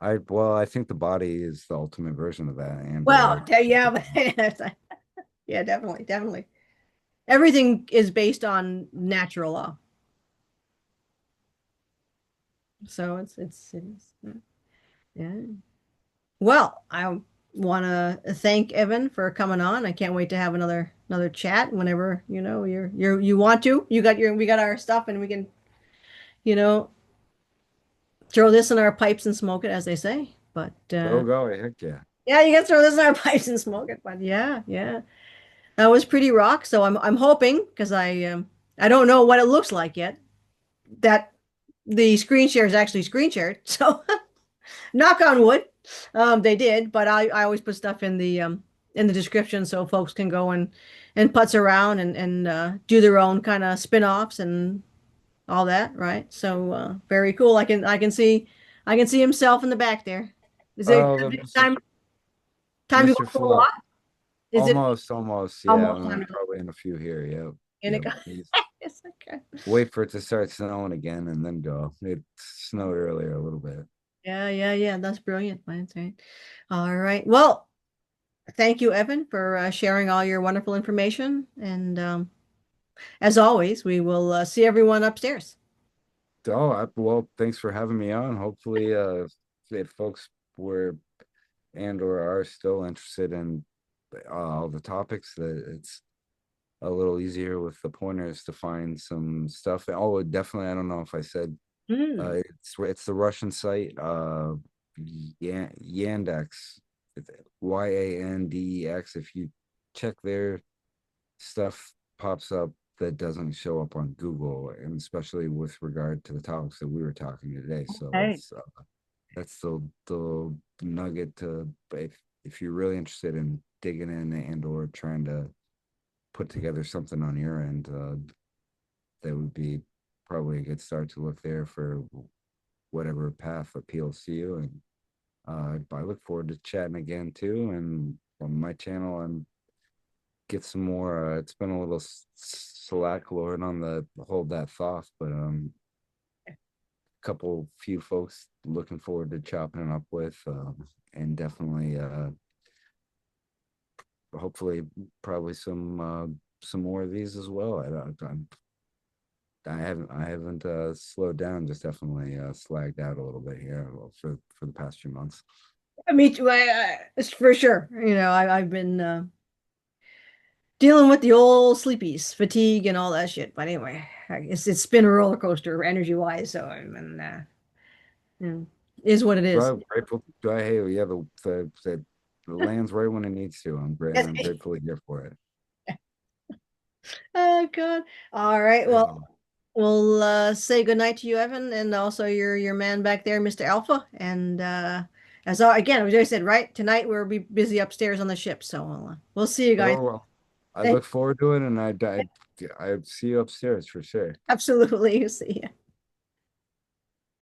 I think the body is the ultimate version of that, and Well, or yeah, but yeah, definitely, definitely. Everything is based on natural law. So it's yeah. Well, I want to thank Evan for coming on. I can't wait to have another chat whenever, you want to. We got our stuff and we can, you know, throw this in our pipes and smoke it, as they say. But go, heck yeah. yeah, you can throw this in our pipes and smoke it. But yeah, yeah. That was pretty rock. So I'm hoping because I don't know what it looks like yet. that the screen share is actually screen shared. So knock on wood, they did. But I always put stuff in the description so folks can go and putz around and do their own kind of spin-offs and all that, right? So very cool. I can see himself in the back there. Is it Oh, Mr. time to go Mr. for a walk? Fluff. Is it Almost, yeah. almost I'm time to go probably in a few here. Yep, in a yep. He's Yes, okay. wait for it to start snowing again and then go. It snowed earlier a little bit. Yeah. That's brilliant. That's right. All right. Well, thank you, Evan, for sharing all your wonderful information. And as always, we will see everyone upstairs. Oh, well, thanks for having me on. Hopefully, if folks were and or are still interested in all the topics, that it's a little easier with the pointers to find some stuff. Oh, definitely. I don't know if I said Mm, it's the Russian site, Yandex, it's Yandex. If you check their stuff, pops up that doesn't show up on Google, and especially with regard to the topics that we were talking today. So okay. it's that's the nugget to if you're really interested in digging in and or trying to put together something on your end, that would be probably a good start to look there for whatever path appeals to you. And I look forward to chatting again too. And on my channel, and get some more. It's been a little slack lord on the hold that thought, but couple few folks looking forward to chopping it up with, and definitely hopefully probably some more of these as well. I haven't slowed down, just definitely slagged out a little bit here for the past few months. Me too. It's for sure. I've been dealing with the old sleepies, fatigue, and all that shit. But anyway, it's been a roller coaster energy wise. So I mean, you know, is what it is. Well, grateful. Hey, yeah, the land's right when it needs to. Yes. I'm gratefully here for it. Oh God. All right. Well, Um, we'll say goodnight to you, Evan, and also your man back there, Mr. Alpha. And again, as I said, right tonight we'll be busy upstairs on the ship. So we'll see you guys. Oh well, I Thank look forward to it, and I see you upstairs for sure. Absolutely. See you.